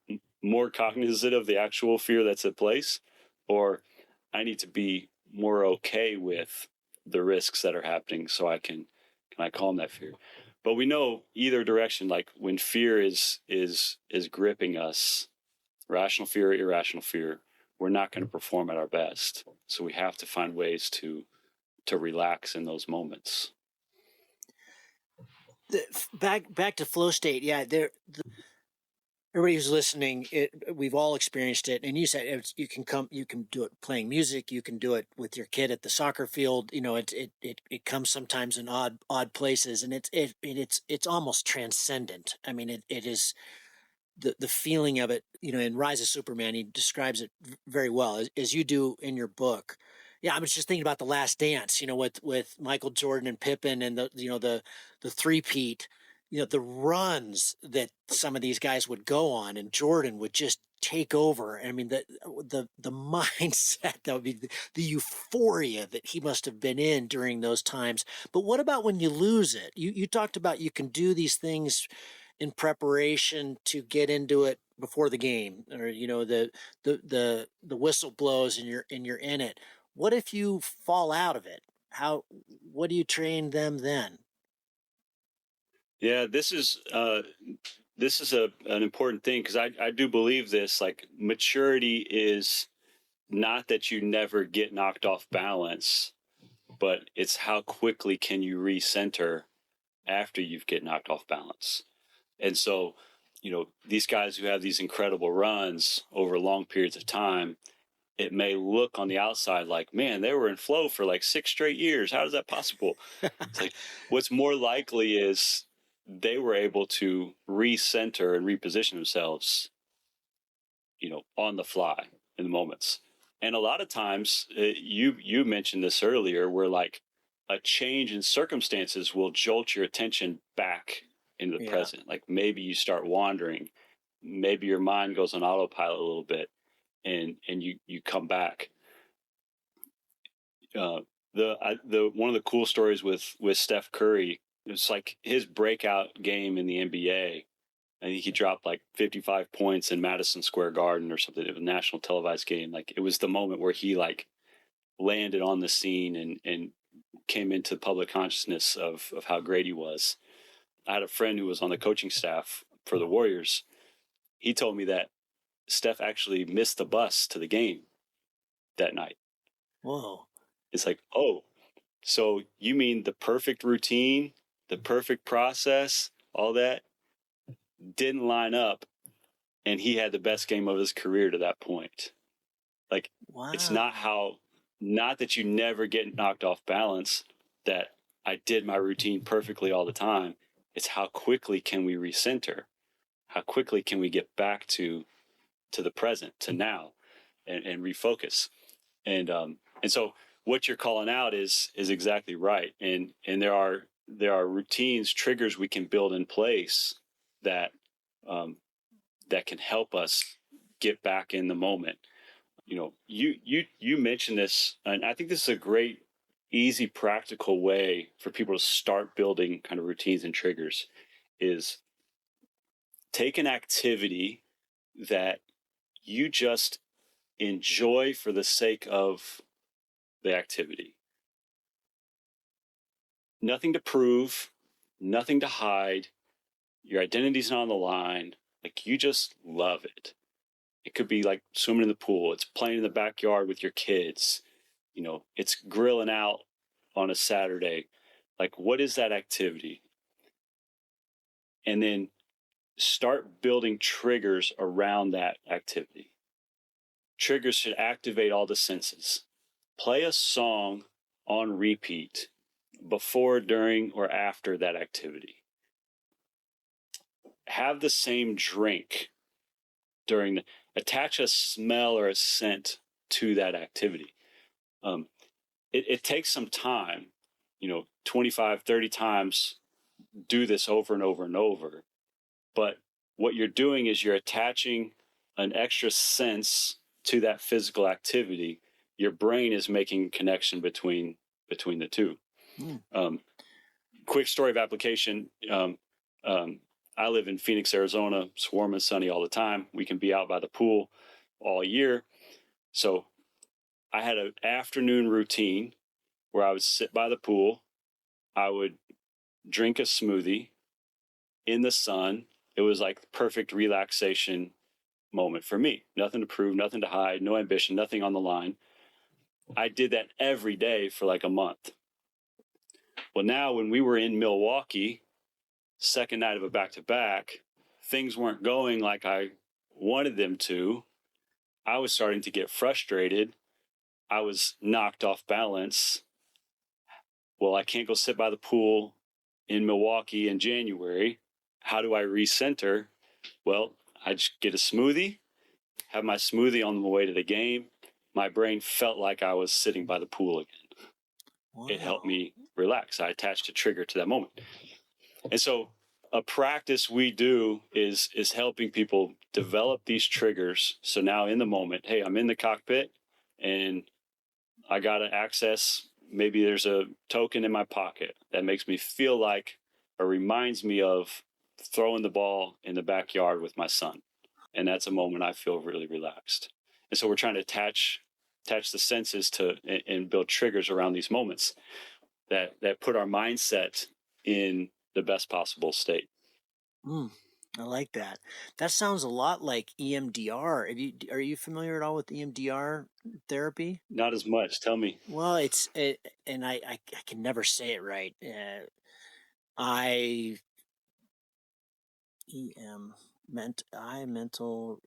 Speaker 2: more cognizant of the actual fear that's at place, or I need to be more okay with the risks that are happening so I can I calm that fear? But we know either direction, like when fear is gripping us, rational fear, irrational fear, we're not going to perform at our best. So we have to find ways to relax in those moments.
Speaker 1: Back to flow state. Yeah, everybody who's listening, we've all experienced it. And you said you can do it playing music. You can do it with your kid at the soccer field. It comes sometimes in odd places, and it's almost transcendent. I mean, it is the feeling of it. In Rise of Superman, he describes it very well, as you do in your book. Yeah, I was just thinking about The Last Dance, with Michael Jordan and Pippen, and the three-peat, the runs that some of these guys would go on, and Jordan would just take over. I mean, the mindset, that would be the euphoria that he must have been in during those times. But what about when you lose it? You talked about you can do these things in preparation to get into it before the game, or the whistle blows and you're in it. What if you fall out of it? What do you train them then?
Speaker 2: Yeah, this is an important thing, because I do believe this. Like, maturity is not that you never get knocked off balance, but it's how quickly can you recenter after you get knocked off balance. And so, these guys who have these incredible runs over long periods of time, it may look on the outside like, man, they were in flow for like 6 straight years. How is that possible? It's like, what's more likely is they were able to recenter and reposition themselves, on the fly. in the moments. And a lot of times, you mentioned this earlier, where like a change in circumstances will jolt your attention back into the present. Like maybe you start wandering, maybe your mind goes on autopilot a little bit, and you come back. The one of the cool stories with Steph Curry, it's like his breakout game in the NBA. I think he dropped like 55 points in Madison Square Garden or something. It was a national televised game. Like it was the moment where he like landed on the scene and came into public consciousness of how great he was. I had a friend who was on the coaching staff for the Warriors. He told me that Steph actually missed the bus to the game that night.
Speaker 1: Whoa.
Speaker 2: It's like, oh, so you mean the perfect routine, the perfect process, all that didn't line up, and he had the best game of his career to that point. Like, wow. It's not that you never get knocked off balance, that I did my routine perfectly all the time. It's how quickly can we recenter? How quickly can we get back to the present, to now, and refocus? And so what you're calling out is exactly right. And there are routines, triggers we can build in place that can help us get back in the moment. You know, you mentioned this, and I think this is a great, easy, practical way for people to start building kind of routines and triggers. Is take an activity that you just enjoy for the sake of the activity. Nothing to prove, nothing to hide. Your identity's not on the line. Like, you just love it. It could be like swimming in the pool. It's playing in the backyard with your kids. You know, it's grilling out on a Saturday. Like, what is that activity? And then start building triggers around that activity. Triggers should activate all the senses. Play a song on repeat before, during, or after that activity. Have the same drink attach a smell or a scent to that activity. It takes some time, 25, 30 times, do this over and over and over. But what you're doing is you're attaching an extra sense to that physical activity. Your brain is making a connection between the two. Quick story of application. I live in Phoenix, Arizona. It's warm and sunny all the time. We can be out by the pool all year. So I had an afternoon routine where I would sit by the pool. I would drink a smoothie in the sun. It was like the perfect relaxation moment for me. Nothing to prove, nothing to hide, no ambition, nothing on the line. I did that every day for like a month. Well, now when we were in Milwaukee, second night of a back-to-back, things weren't going like I wanted them to. I was starting to get frustrated. I was knocked off balance. Well, I can't go sit by the pool in Milwaukee in January. How do I recenter? Well, I just get a smoothie, have my smoothie on the way to the game. My brain felt like I was sitting by the pool again. Wow. It helped me relax. I attached a trigger to that moment. And so a practice we do is helping people develop these triggers. So now in the moment, hey, I'm in the cockpit and I got to access, maybe there's a token in my pocket that makes me feel like, or reminds me of throwing the ball in the backyard with my son. And that's a moment I feel really relaxed. And so we're trying to attach the senses to and build triggers around these moments that put our mindset in the best possible state.
Speaker 1: I like that. That sounds a lot like EMDR. Are you familiar at all with EMDR therapy?
Speaker 2: Not as much. Tell me.
Speaker 1: Well, and I can never say it right. Mental.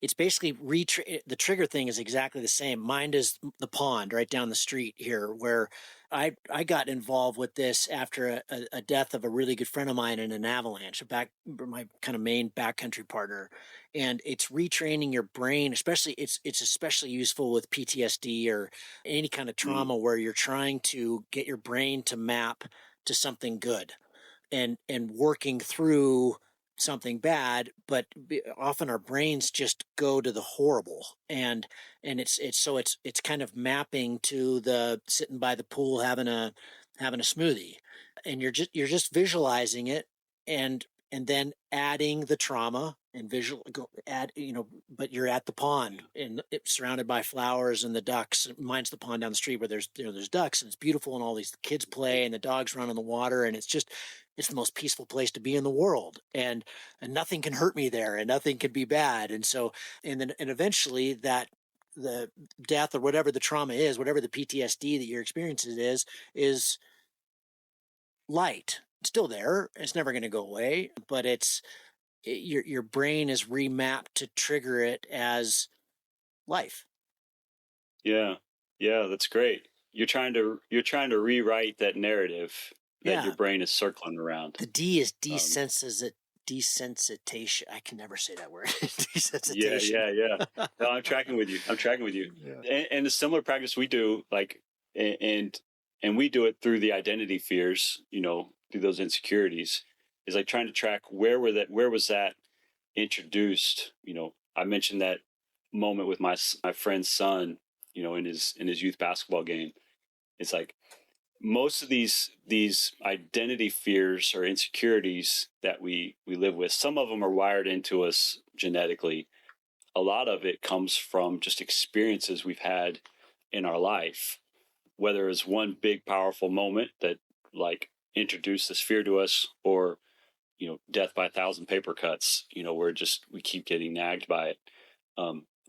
Speaker 1: It's basically the trigger thing is exactly the same. Mine is the pond right down the street here, where I got involved with this after a death of a really good friend of mine in an avalanche, my kind of main backcountry partner, and it's retraining your brain. Especially, it's especially useful with PTSD or any kind of
Speaker 2: Mm,
Speaker 1: trauma where you're trying to get your brain to map to something good, and working through something bad, but often our brains just go to the horrible, and it's kind of mapping to the sitting by the pool having a smoothie, and you're just visualizing it, and then adding the trauma and visual go add but you're at the pond and it's surrounded by flowers and the ducks. Mine's the pond down the street where there's ducks and it's beautiful and all these kids play and the dogs run in the water, and it's the most peaceful place to be in the world, and nothing can hurt me there and nothing can be bad. And so, and eventually that the death or whatever the trauma is, whatever the PTSD that you're experiencing is light. It's still there. It's never going to go away, but your brain is remapped to trigger it as life.
Speaker 2: yeah, yeah, that's great. You're trying to rewrite that narrative that your
Speaker 1: Yeah.
Speaker 2: brain is circling around.
Speaker 1: The D is
Speaker 2: Um,
Speaker 1: desensitization. I can never say that word.
Speaker 2: yeah,
Speaker 1: Desensitization.
Speaker 2: yeah, yeah. No, I'm tracking with you. I'm tracking with you.
Speaker 1: Yeah.
Speaker 2: And a similar practice we do, and we do it through the identity fears, through those insecurities, is like trying to track where was that introduced. I mentioned that moment with my friend's son, in his youth basketball game. It's like most of these identity fears or insecurities that we live with, some of them are wired into us genetically. A lot of it comes from just experiences we've had in our life, whether it's one big powerful moment that like introduced this fear to us, or death by a thousand paper cuts, where just we keep getting nagged by it.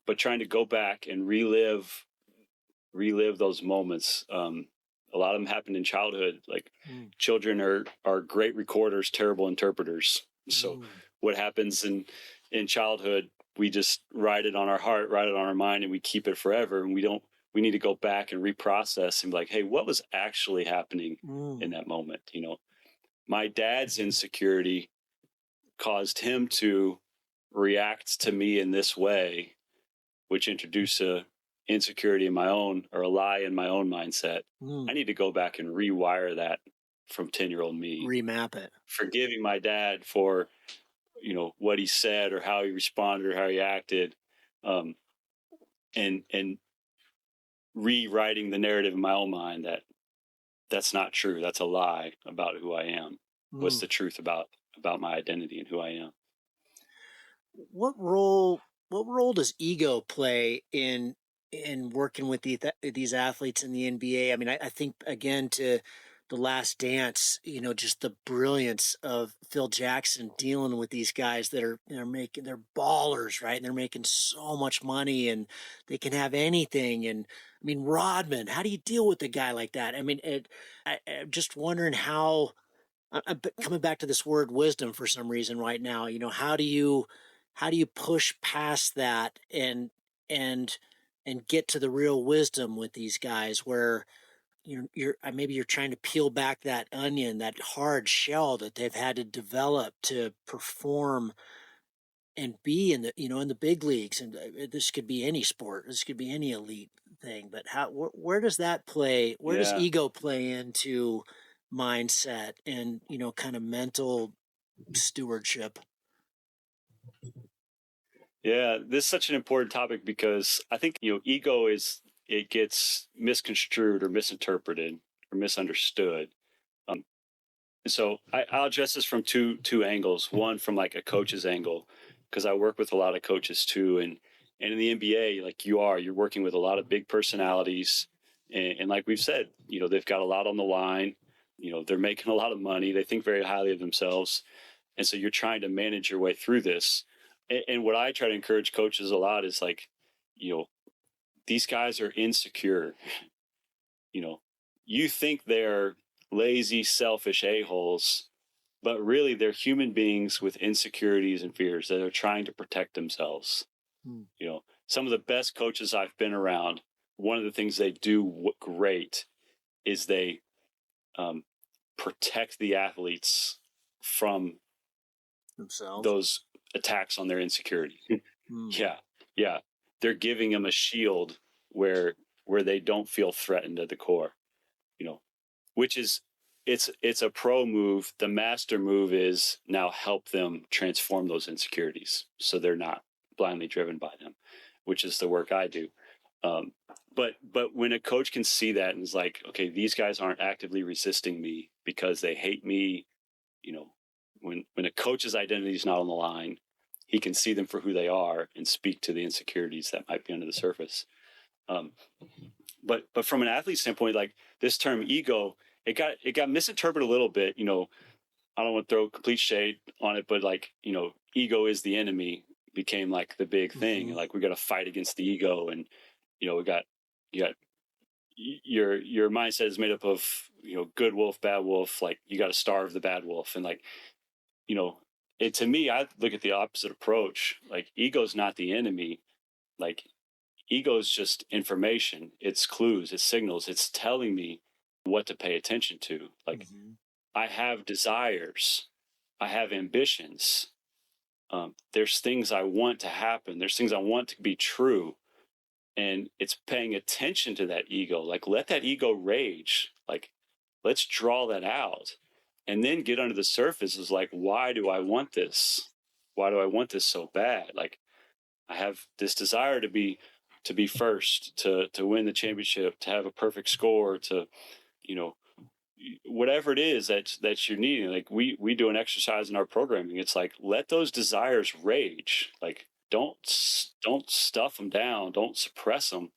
Speaker 2: But trying to go back and relive those moments. A lot of them happened in childhood. Like children are great recorders, terrible interpreters. So
Speaker 1: Mm.
Speaker 2: what happens in childhood, we just write it on our heart, write it on our mind, and we keep it forever. And we need to go back and reprocess and be like, hey, what was actually happening in
Speaker 1: Mm.
Speaker 2: that moment? My dad's insecurity caused him to react to me in this way, which introduced a insecurity in my own, or a lie in my own mindset.
Speaker 1: Mm.
Speaker 2: I need to go back and rewire that from 10-year-old me,
Speaker 1: Remap it.
Speaker 2: forgiving my dad for, what he said or how he responded or how he acted. And rewriting the narrative in my own mind that that's not true. That's a lie about who I am. What's
Speaker 1: Mm.
Speaker 2: the truth about my identity and who I am?
Speaker 1: What role what role does ego play in working with these athletes in the NBA? I mean, I think again to the Last Dance, just the brilliance of Phil Jackson dealing with these guys that they're ballers, right? And they're making so much money and they can have anything. And I mean, Rodman, how do you deal with a guy like that? I mean, I'm just wondering how. I'm coming back to this word wisdom for some reason right now. How do you push past that and and get to the real wisdom with these guys where maybe you're trying to peel back that onion, that hard shell that they've had to develop to perform and be in the big leagues. And this could be any sport, this could be any elite thing, but where does that play, where does
Speaker 2: Yeah.
Speaker 1: ego play into mindset and kind of mental stewardship?
Speaker 2: Yeah. This is such an important topic because I think, ego it gets misconstrued or misinterpreted or misunderstood. Um, so I'll address this from two angles. One, from like a coach's angle, because I work with a lot of coaches too, and in the NBA, like you're working with a lot of big personalities, and like we've said, they've got a lot on the line. They're making a lot of money. They think very highly of themselves, and so you're trying to manage your way through this. And what I try to encourage coaches a lot is like, you know, these guys are insecure. You know, you think they're lazy, selfish a-holes, but really they're human beings with insecurities and fears that are trying to protect themselves.
Speaker 1: Hmm.
Speaker 2: Some of the best coaches I've been around, one of the things they do great is they protect the athletes from
Speaker 1: themselves,
Speaker 2: those attacks on their insecurity. Yeah. They're giving them a shield where they don't feel threatened at the core, which is, it's a pro move. The master move is now help them transform those insecurities so they're not blindly driven by them, which is the work I do. But when a coach can see that and is like, okay, these guys aren't actively resisting me because they hate me, when a coach's identity is not on the line, he can see them for who they are and speak to the insecurities that might be under the surface. But from an athlete standpoint, like this term ego, it got misinterpreted a little bit. I don't want to throw complete shade on it, but like, ego is the enemy became like the big thing. Mm-hmm. Like we got to fight against the ego, and you got your mindset is made up of good wolf, bad wolf. Like you got to starve the bad wolf, and like to me, I look at the opposite approach. Like ego's not the enemy. Like ego is just information. It's clues. It's signals. It's telling me what to pay attention to. Like mm-hmm. I have desires. I have ambitions. There's things I want to happen. There's things I want to be true. And it's paying attention to that ego. Like let that ego rage. Like let's draw that out. And then get under the surface is like, why do I want this? Why do I want this so bad? Like I have this desire to be first, to win the championship, to have a perfect score, to, whatever it is that you're needing. Like we do an exercise in our programming. It's like, let those desires rage. Like don't stuff them down. Don't suppress them,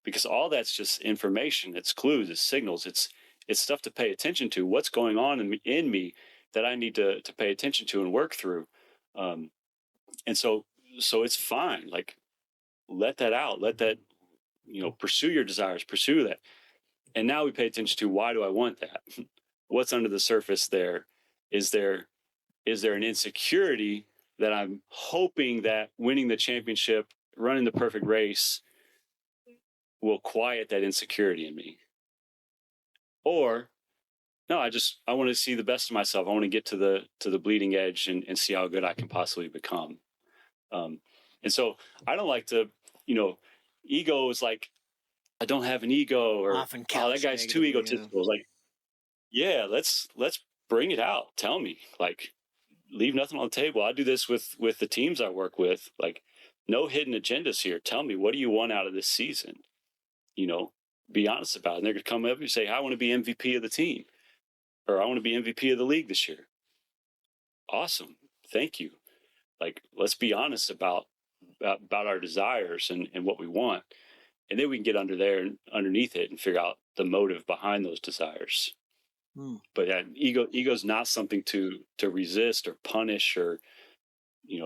Speaker 2: because all that's just information. It's clues, it's signals. It's stuff to pay attention to. What's going on in me that I need to pay attention to and work through. And so it's fine. Like, let that out. Let that, pursue your desires, pursue that. And now we pay attention to, why do I want that? What's under the surface there? Is there an insecurity that I'm hoping that winning the championship, running the perfect race will quiet that insecurity in me? Or no, I want to see the best of myself. I want to get to the bleeding edge and see how good I can possibly become. And so I don't like to, ego is like, I don't have an ego, or
Speaker 1: often
Speaker 2: that guy's too egotistical. Like, yeah, let's bring it out. Tell me, like, leave nothing on the table. I do this with the teams I work with. Like, no hidden agendas here. Tell me, what do you want out of this season? Be honest about it. And they're going to come up and say, I want to be MVP of the team, or I want to be MVP of the league this year. Awesome. Thank you. Like, let's be honest about our desires and what we want. And then we can get underneath it and figure out the motive behind those desires. But yeah, ego's not something to resist or punish or,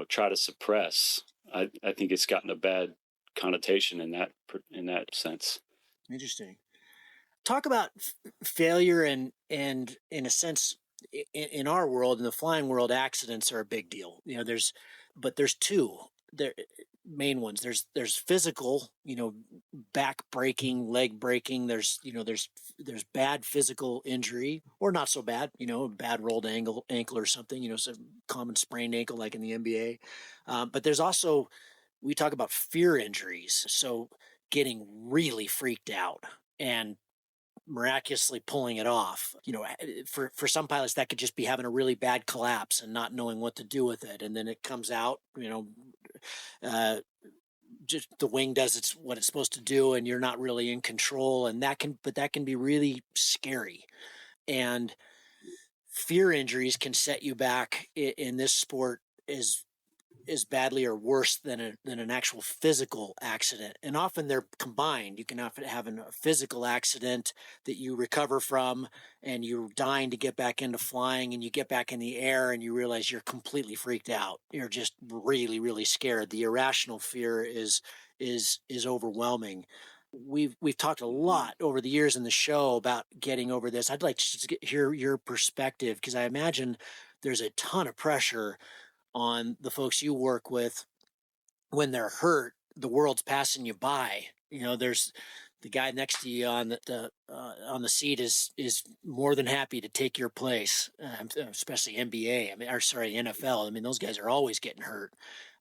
Speaker 2: try to suppress. I think it's gotten a bad connotation in that sense.
Speaker 1: Interesting. Talk about failure and in a sense, in our world, in the flying world, accidents are a big deal. There's two main ones. There's physical, back breaking, leg breaking. There's bad physical injury, or not so bad, bad rolled ankle or something, some common sprained ankle like in the NBA. But there's also, we talk about fear injuries. So getting really freaked out and miraculously pulling it off. For some pilots, that could just be having a really bad collapse and not knowing what to do with it. And then it comes out, just the wing does what it's supposed to do, and you're not really in control. And that can be really scary. And fear injuries can set you back in this sport as badly or worse than an actual physical accident. And often they're combined. You can often have a physical accident that you recover from and you're dying to get back into flying, and you get back in the air and you realize you're completely freaked out. You're just really, really scared. The irrational fear is overwhelming. We've talked a lot over the years in the show about getting over this. I'd like to hear your perspective, because I imagine there's a ton of pressure on the folks you work with when they're hurt. The world's passing you by. There's the guy next to you on the seat is more than happy to take your place, especially NBA. I mean, or sorry, NFL. I mean, those guys are always getting hurt.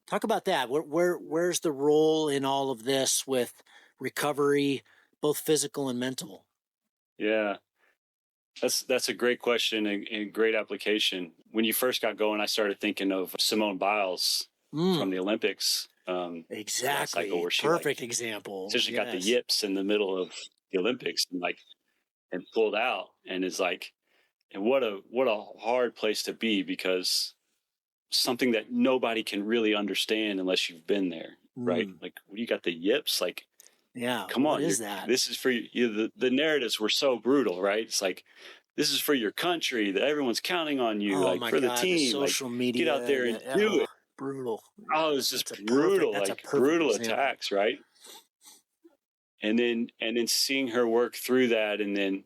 Speaker 1: Talk about that. Where's the role in all of this with recovery, both physical and mental?
Speaker 2: Yeah, that's a great question and great application. When you first got going, I started thinking of Simone Biles from the Olympics.
Speaker 1: Exactly.
Speaker 2: Cycle where she
Speaker 1: perfect example.
Speaker 2: Essentially got the yips in the middle of the Olympics and pulled out, and is like, and what a hard place to be, because something that nobody can really understand unless you've been there, right? Like, you got the yips, like,
Speaker 1: yeah,
Speaker 2: come on,
Speaker 1: what is that?
Speaker 2: This is for you. The narratives were so brutal, right? It's like, this is for your country, that everyone's counting on you, for the team.
Speaker 1: The social media,
Speaker 2: get out there and do it.
Speaker 1: Brutal.
Speaker 2: Oh, it's just brutal, brutal attacks, right? And then seeing her work through that, and then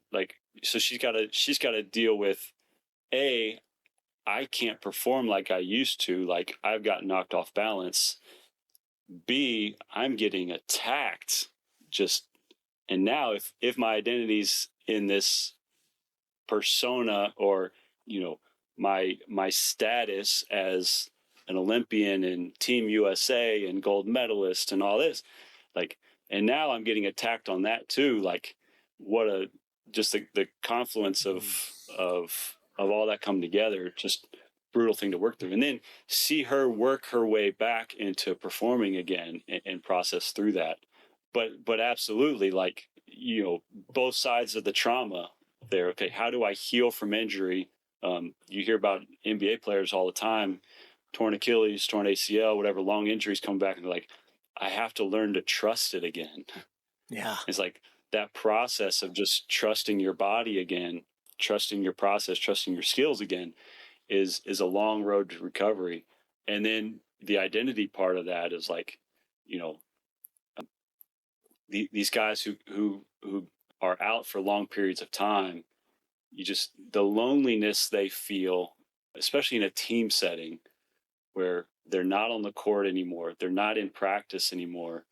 Speaker 2: so she's got to deal with, I can't perform like I used to, like I've got knocked off balance. B, I'm getting attacked, and now if my identity's in this persona, or my status as an Olympian and Team USA and gold medalist and all this, and now I'm getting attacked on that too. Like, what the confluence of all that come together, just brutal thing to work through. And then see her work her way back into performing again and process through that. But absolutely, both sides of the trauma there. Okay, how do I heal from injury? You hear about NBA players all the time, torn Achilles, torn ACL, whatever, long injuries come back, and they're like, I have to learn to trust it again.
Speaker 1: Yeah.
Speaker 2: It's like that process of just trusting your body again, trusting your process, trusting your skills again is a long road to recovery. And then the identity part of that is these guys who are out for long periods of time, the loneliness they feel, especially in a team setting where they're not on the court anymore, they're not in practice anymore.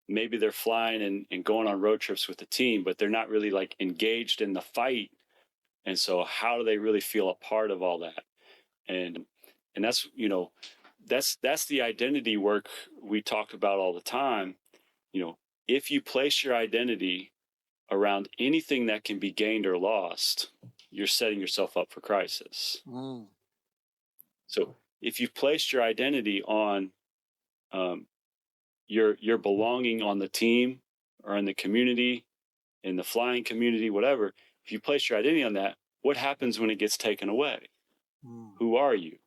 Speaker 2: Maybe they're flying and going on road trips with the team, but they're not really engaged in the fight. And so how do they really feel a part of all that? And that's, that's the identity work we talk about all the time. If you place your identity around anything that can be gained or lost, you're setting yourself up for crisis. So if you've placed your identity on your belonging on the team or in the community, in the flying community, whatever, if you place your identity on that, what happens when it gets taken away? Who are you?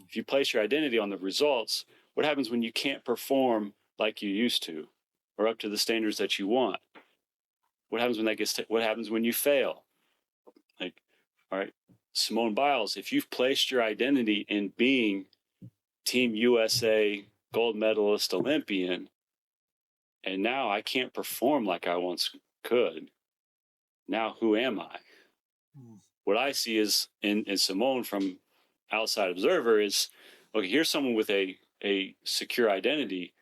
Speaker 2: If you place your identity on the results, what happens when you can't perform like you used to or up to the standards that you want? What happens when what happens when you fail? All right, Simone Biles, if you've placed your identity in being Team USA gold medalist Olympian, and now I can't perform like I once could, now who am I? What I see is in Simone from outside observer is, okay, here's someone with a secure identity,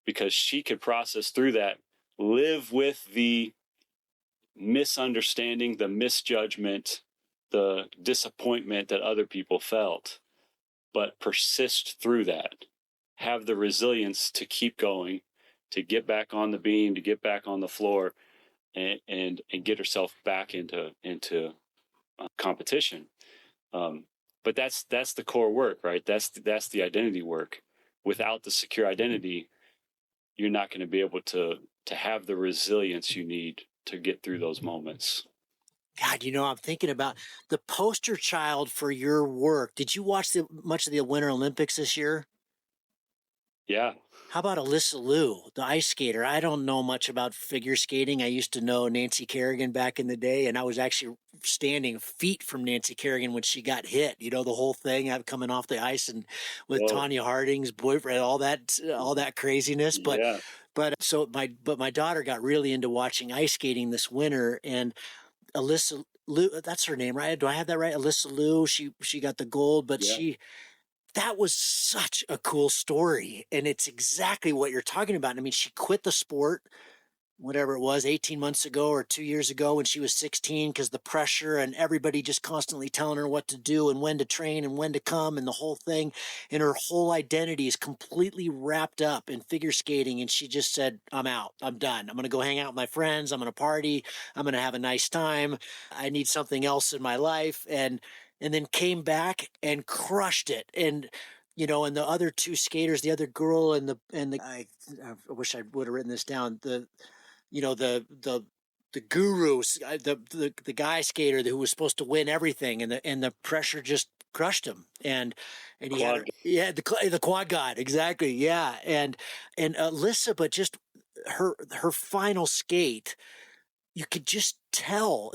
Speaker 2: because she could process through that, live with the misunderstanding, the misjudgment, the disappointment that other people felt, but persist through that, have the resilience to keep going, to get back on the beam, to get back on the floor, and get herself back into competition. But that's the core work, right? That's the identity work. Without the secure identity, you're not going to be able to have the resilience you need to get through those moments.
Speaker 1: God, I'm thinking about the poster child for your work. Did you watch much of the Winter Olympics this year?
Speaker 2: Yeah.
Speaker 1: How about Alyssa Liu, the ice skater? I don't know much about figure skating. I used to know Nancy Kerrigan back in the day, and I was actually standing feet from Nancy Kerrigan when she got hit. The whole thing coming off the ice and with Tanya Harding's boyfriend, all that craziness. But
Speaker 2: yeah.
Speaker 1: But my daughter got really into watching ice skating this winter, and Alyssa Liu, that's her name, right? Do I have that right? Alyssa Liu, she got the gold, but that was such a cool story. And it's exactly what you're talking about. I mean, she quit the sport whatever it was, 18 months ago or 2 years ago when she was 16, because the pressure and everybody just constantly telling her what to do and when to train and when to come and the whole thing. And her whole identity is completely wrapped up in figure skating. And she just said, I'm out. I'm done. I'm going to go hang out with my friends. I'm going to party. I'm going to have a nice time. I need something else in my life. And then came back and crushed it. And and the other two skaters, the other girl and I wish I would have written this down. The gurus, the guy skater who was supposed to win everything, and the pressure just crushed him, and he had the quad god, exactly, yeah, and Alyssa, but just her final skate, you could just tell,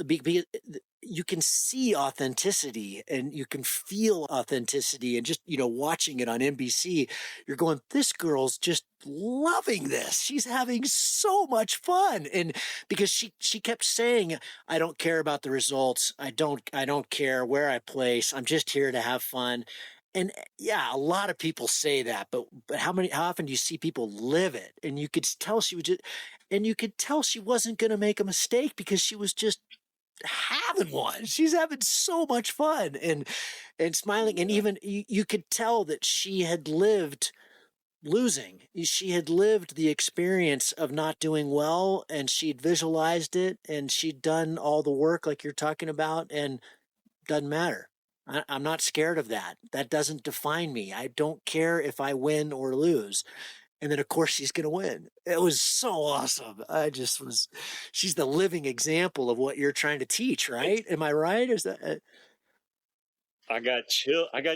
Speaker 1: you can see authenticity and you can feel authenticity, and just watching it on NBC, you're going, this girl's just loving this, she's having so much fun. And because she kept saying, I don't care about the results, I don't care where I place, I'm just here to have fun. And yeah, a lot of people say that, but how often do you see people live it? And you could tell she wasn't going to make a mistake, because she was just having one. She's having so much fun and smiling. And even you could tell that she had lived losing. She had lived the experience of not doing well, and she'd visualized it, and she'd done all the work like you're talking about, and doesn't matter. I'm not scared of that. That doesn't define me. I don't care if I win or lose. And then, of course, she's going to win. It was so awesome. She's the living example of what you're trying to teach, right? Am I right? Is that?
Speaker 2: I got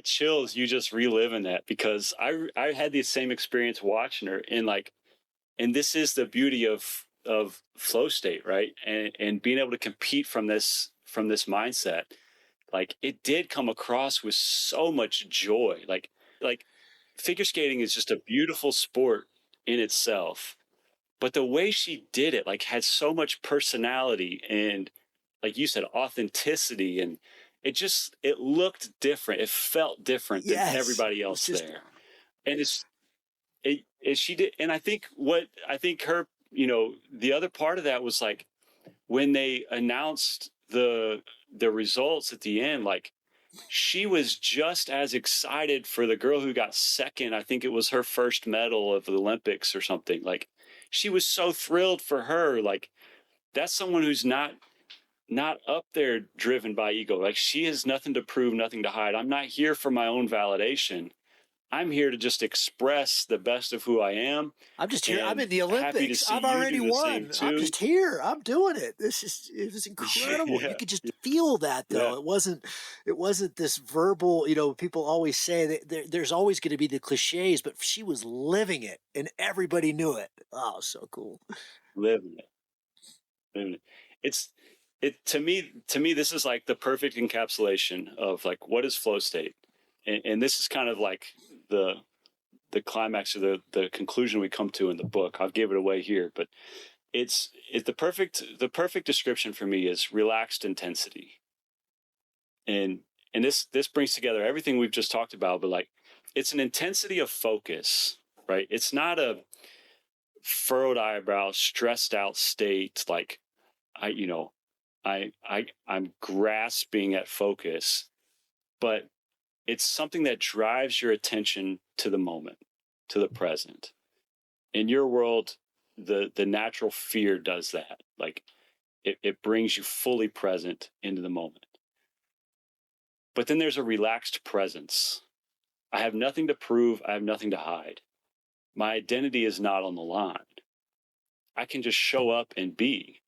Speaker 2: chills. You just reliving that, because I had the same experience watching her, and this is the beauty of flow state, right? And being able to compete from this mindset. Like, it did come across with so much joy. Like figure skating is just a beautiful sport in itself, but the way she did it, like, had so much personality and, like you said, authenticity, and it looked different. It felt different than everybody else there. And she did. And I think her, the other part of that was, like, when they announced the results at the end, like, she was just as excited for the girl who got second. I think it was her first medal of the Olympics or something. Like, she was so thrilled for her. Like, that's someone who's not up there driven by ego. Like, she has nothing to prove, nothing to hide. I'm not here for my own validation. I'm here to just express the best of who I am.
Speaker 1: I'm just here. I'm in the Olympics. I've already won. I'm just here. I'm doing it. It was incredible. Yeah. You could just feel that, though. Yeah. It wasn't this verbal, people always say that there's always going to be the cliches, but she was living it and everybody knew it. Oh, so cool.
Speaker 2: Living it. To me, this is like the perfect encapsulation of, like, what is flow state. And this is kind of like the climax, or the conclusion we come to in the book. I'll give it away here, but it's the perfect description for me is relaxed intensity. And this brings together everything we've just talked about, but, like, it's an intensity of focus, right? It's not a furrowed eyebrow, stressed out state. Like, I'm grasping at focus, but it's something that drives your attention to the moment, to the present. In your world, the natural fear does that. Like, it brings you fully present into the moment. But then there's a relaxed presence. I have nothing to prove. I have nothing to hide. My identity is not on the line. I can just show up and be.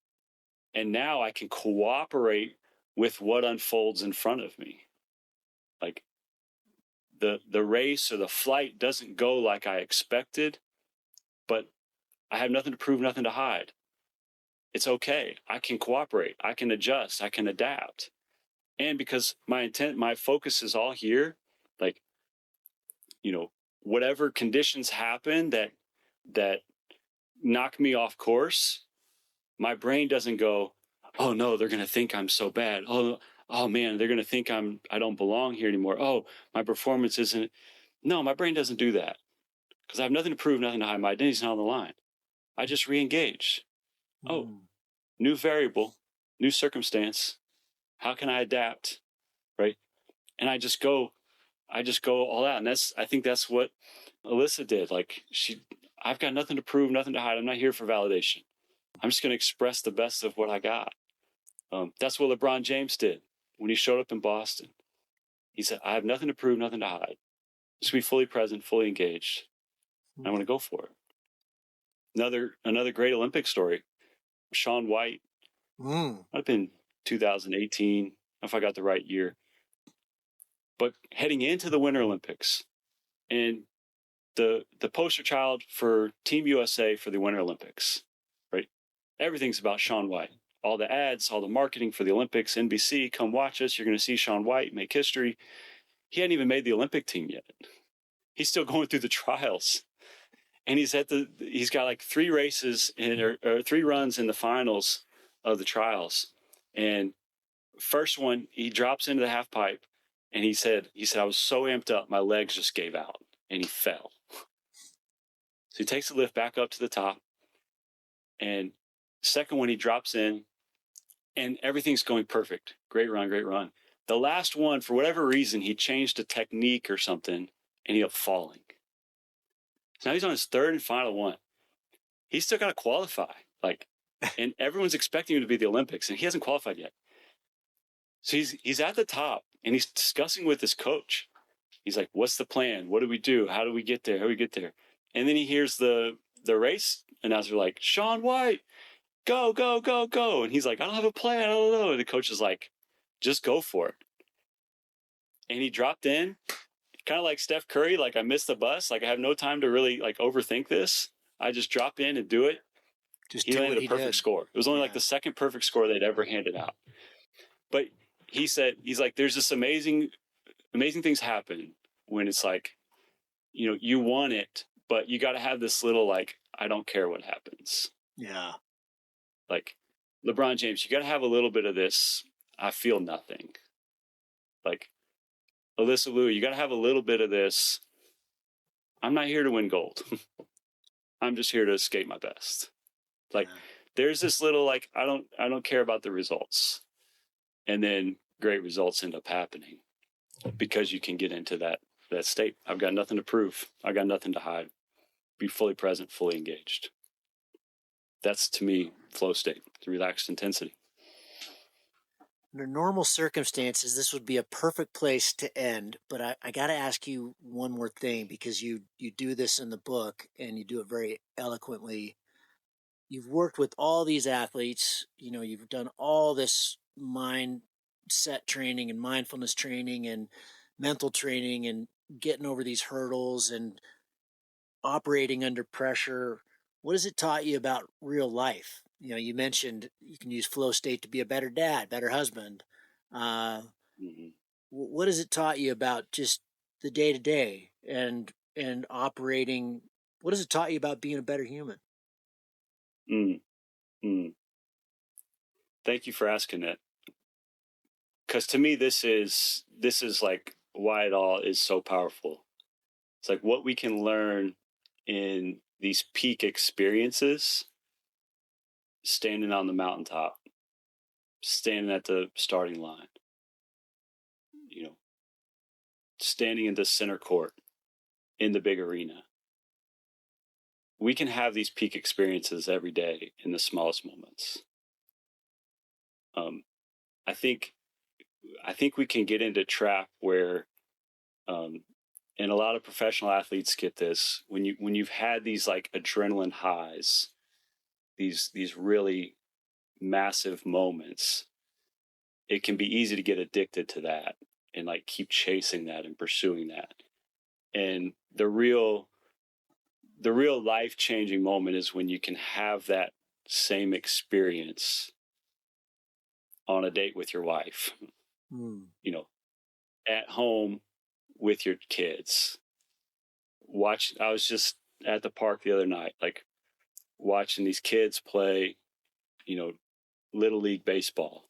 Speaker 2: And now I can cooperate with what unfolds in front of me. Like, the race or the flight doesn't go like I expected, but I have nothing to prove, nothing to hide. It's okay. I can cooperate. I can adjust. I can adapt. And because my focus is all here, like, whatever conditions happen that knock me off course, my brain doesn't go, oh no, they're going to think I'm so bad. Oh man, they're going to think I don't belong here anymore. Oh, my performance isn't. No, my brain doesn't do that, because I have nothing to prove, nothing to hide. My identity's not on the line. I just re-engage. Oh, new variable, new circumstance. How can I adapt? Right. And I just go all out. And I think that's what Alyssa did. Like I've got nothing to prove, nothing to hide. I'm not here for validation. I'm just going to express the best of what I got. That's what LeBron James did when he showed up in Boston. He said, I have nothing to prove, nothing to hide. Just be fully present, fully engaged. I want to go for it. Another great Olympic story. Shaun White. Might have been 2018, if I got the right year. But heading into the Winter Olympics, and the poster child for Team USA for the Winter Olympics, right? Everything's about Shaun White. All the ads, all the marketing for the Olympics, NBC, come watch us. You're going to see Shaun White make history. He hadn't even made the Olympic team yet. He's still going through the trials. And he's got like 3 races or 3 runs in the finals of the trials. And first one, he drops into the half pipe, and he said, I was so amped up, my legs just gave out, and he fell. So he takes the lift back up to the top, and second one, he drops in, and everything's going perfect. Great run, great run. The last one, for whatever reason, he changed a technique or something, and he ended up falling. So now he's on his 3rd and final one. He's still got to qualify, and everyone's expecting him to be the Olympics, and he hasn't qualified yet. So he's at the top, and he's discussing with his coach. He's like, what's the plan? What do we do? How do we get there? How do we get there? And then he hears the race announcer like, Shaun White, go, go, go, go. And he's like, I don't have a plan. I don't know. And the coach is like, just go for it. And he dropped in, kind of like Steph Curry, like I missed the bus. Like I have no time to really overthink this. I just drop in and do it. He landed a perfect score. It was only like the second perfect score they'd ever handed out. But he's like, there's this amazing things happen when it's like, you want it, but you got to have this little, I don't care what happens.
Speaker 1: Yeah.
Speaker 2: Like LeBron James, you got to have a little bit of this. I feel nothing. Like Alyssa Liu, you got to have a little bit of this. I'm not here to win gold. I'm just here to skate my best. There's this little, I don't care about the results. And then great results end up happening because you can get into that state. I've got nothing to prove. I got nothing to hide. Be fully present, fully engaged. That's, to me, flow state, the relaxed intensity.
Speaker 1: Under normal circumstances, this would be a perfect place to end, but I got to ask you one more thing, because you do this in the book and you do it very eloquently. You've worked with all these athletes, you've done all this mindset training and mindfulness training and mental training and getting over these hurdles and operating under pressure. What has it taught you about real life? You mentioned you can use flow state to be a better dad, better husband. What has it taught you about just the day to day and operating? What has it taught you about being a better human?
Speaker 2: Thank you for asking that. Because to me, this is like why it all is so powerful. It's like what we can learn in these peak experiences, standing on the mountaintop, standing at the starting line, standing in the center court in the big arena. We can have these peak experiences every day in the smallest moments. I think we can get into a trap where, and a lot of professional athletes get this, when you've had these adrenaline highs, these really massive moments, it can be easy to get addicted to that and keep chasing that and pursuing that. And the real life-changing moment is when you can have that same experience on a date with your wife, at home with your kids. I was just at the park the other night, watching these kids play, Little League baseball.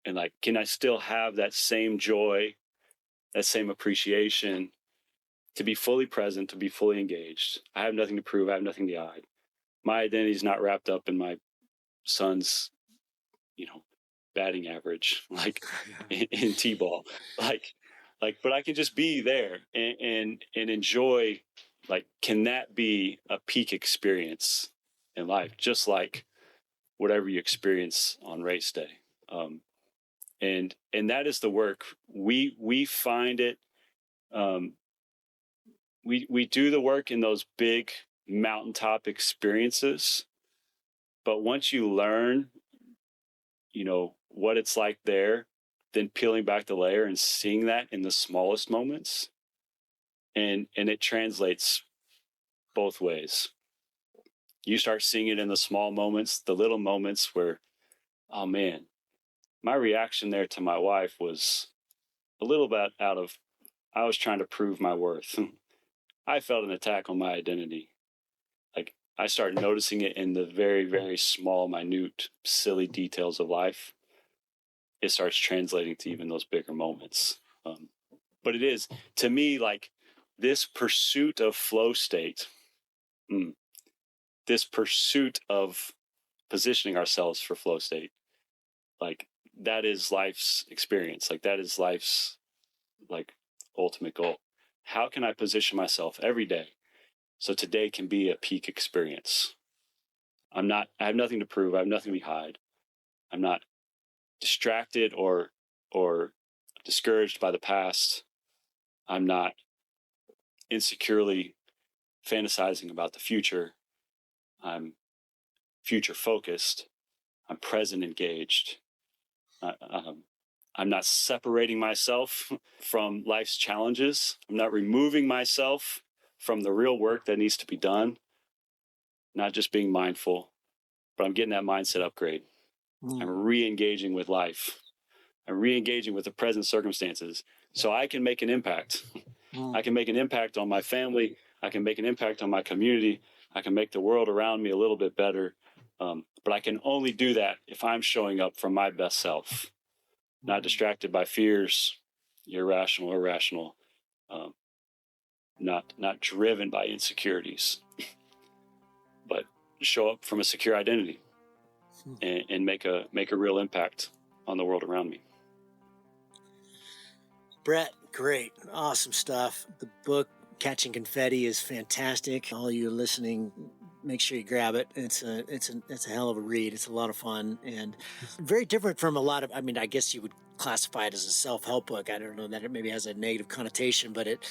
Speaker 2: And can I still have that same joy, that same appreciation, to be fully present, to be fully engaged? I have nothing to prove. I have nothing to hide. my identity is not wrapped up in my son's, batting average, like in T-ball, but I can just be there and enjoy, can that be a peak experience in life? Just like whatever you experience on race day. And that is the work. We find it. We do the work in those big mountaintop experiences, but once you learn, what it's like there, then peeling back the layer and seeing that in the smallest moments, and it translates both ways. You start seeing it in the small moments, the little moments where, oh man, my reaction there to my wife was a little bit I was trying to prove my worth. I felt an attack on my identity. I started noticing it in the very, very small, minute, silly details of life. It starts translating to even those bigger moments. But it is, to me, this pursuit of flow state, this pursuit of positioning ourselves for flow state, that is life's experience. That is life's ultimate goal. How can I position myself every day so today can be a peak experience? I have nothing to prove. I have nothing to hide. I'm not distracted or discouraged by the past. I'm not insecurely fantasizing about the future. I'm future focused. I'm present engaged. I'm not separating myself from life's challenges. I'm not removing myself from the real work that needs to be done. Not just being mindful, but I'm getting that mindset upgrade. I'm re-engaging with life. I'm re-engaging with the present circumstances so I can make an impact. I can make an impact on my family. I can make an impact on my community. I can make the world around me a little bit better. But I can only do that if I'm showing up from my best self, not distracted by fears, irrational, not driven by insecurities, but show up from a secure identity and make a real impact on the world around me.
Speaker 1: Bret, great, awesome stuff. The book Catching Confetti is fantastic. All you listening, make sure you grab it. It's a hell of a read. It's a lot of fun and very different from a lot of, I guess you would classify it as a self-help book. I don't know that it maybe has a negative connotation, but it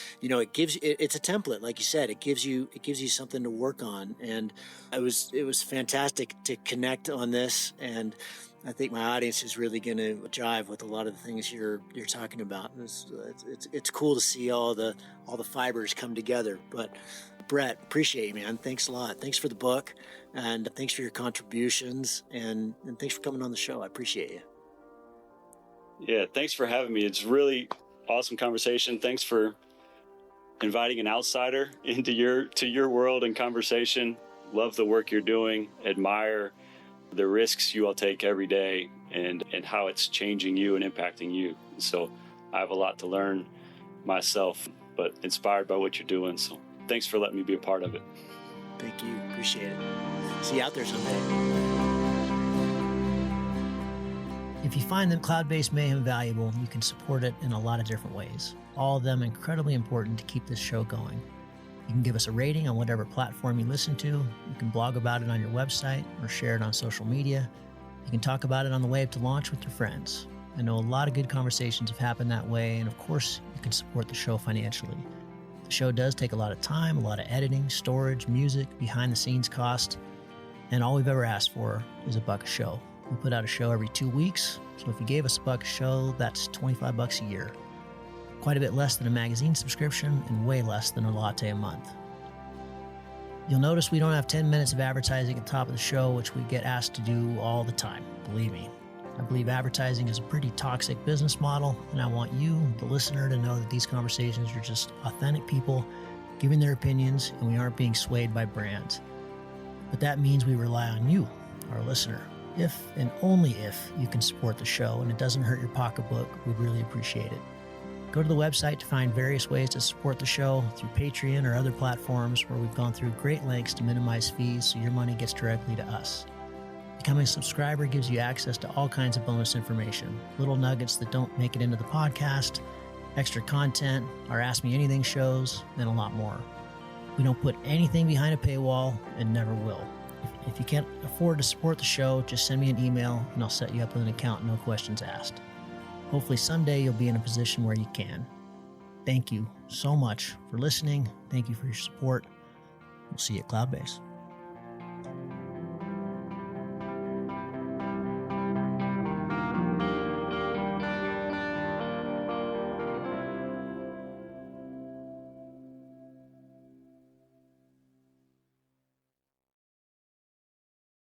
Speaker 1: gives, it's a template. Like you said, it gives you something to work on. And it was fantastic to connect on this. And I think my audience is really going to jive with a lot of the things you're talking about. It's cool to see all the fibers come together. But Bret, appreciate you, man. Thanks a lot. Thanks for the book, and thanks for your contributions, and thanks for coming on the show. I appreciate you.
Speaker 2: Yeah, thanks for having me. It's really awesome conversation. Thanks for inviting an outsider into your world and conversation. Love the work you're doing. Admire the risks you all take every day and how it's changing you and impacting you. So I have a lot to learn myself, but inspired by what you're doing. So thanks for letting me be a part of it.
Speaker 1: Thank you. Appreciate it. See you out there someday. If you find that Cloud-Based Mayhem valuable, you can support it in a lot of different ways. All of them incredibly important to keep this show going. You can give us a rating on whatever platform you listen to. You can blog about it on your website or share it on social media. You can talk about it on the way up to launch with your friends. I know a lot of good conversations have happened that way, and of course, you can support the show financially. The show does take a lot of time, a lot of editing, storage, music, behind-the-scenes cost, and all we've ever asked for is $1 a show. We put out a show every 2 weeks, so if you gave us $1 a show, that's $25 a year. Quite a bit less than a magazine subscription and way less than a latte a month. You'll notice we don't have 10 minutes of advertising at the top of the show, which we get asked to do all the time, believe me. I believe advertising is a pretty toxic business model, and I want you, the listener, to know that these conversations are just authentic people giving their opinions, and we aren't being swayed by brands. But that means we rely on you, our listener. If and only if you can support the show and it doesn't hurt your pocketbook, we'd really appreciate it. Go Go to the website to find various ways to support the show through Patreon or other platforms where we've gone through great lengths to minimize fees so your money gets directly to us. Becoming a subscriber gives you access to all kinds of bonus information, little nuggets that don't make it into the podcast, extra content, our Ask Me Anything shows, and a lot more. We don't put anything behind a paywall and never will. If you can't afford to support the show, just send me an email and I'll set you up with an account, no questions asked. Hopefully someday you'll be in a position where you can. Thank you so much for listening. Thank you for your support. We'll see you at Cloud Base.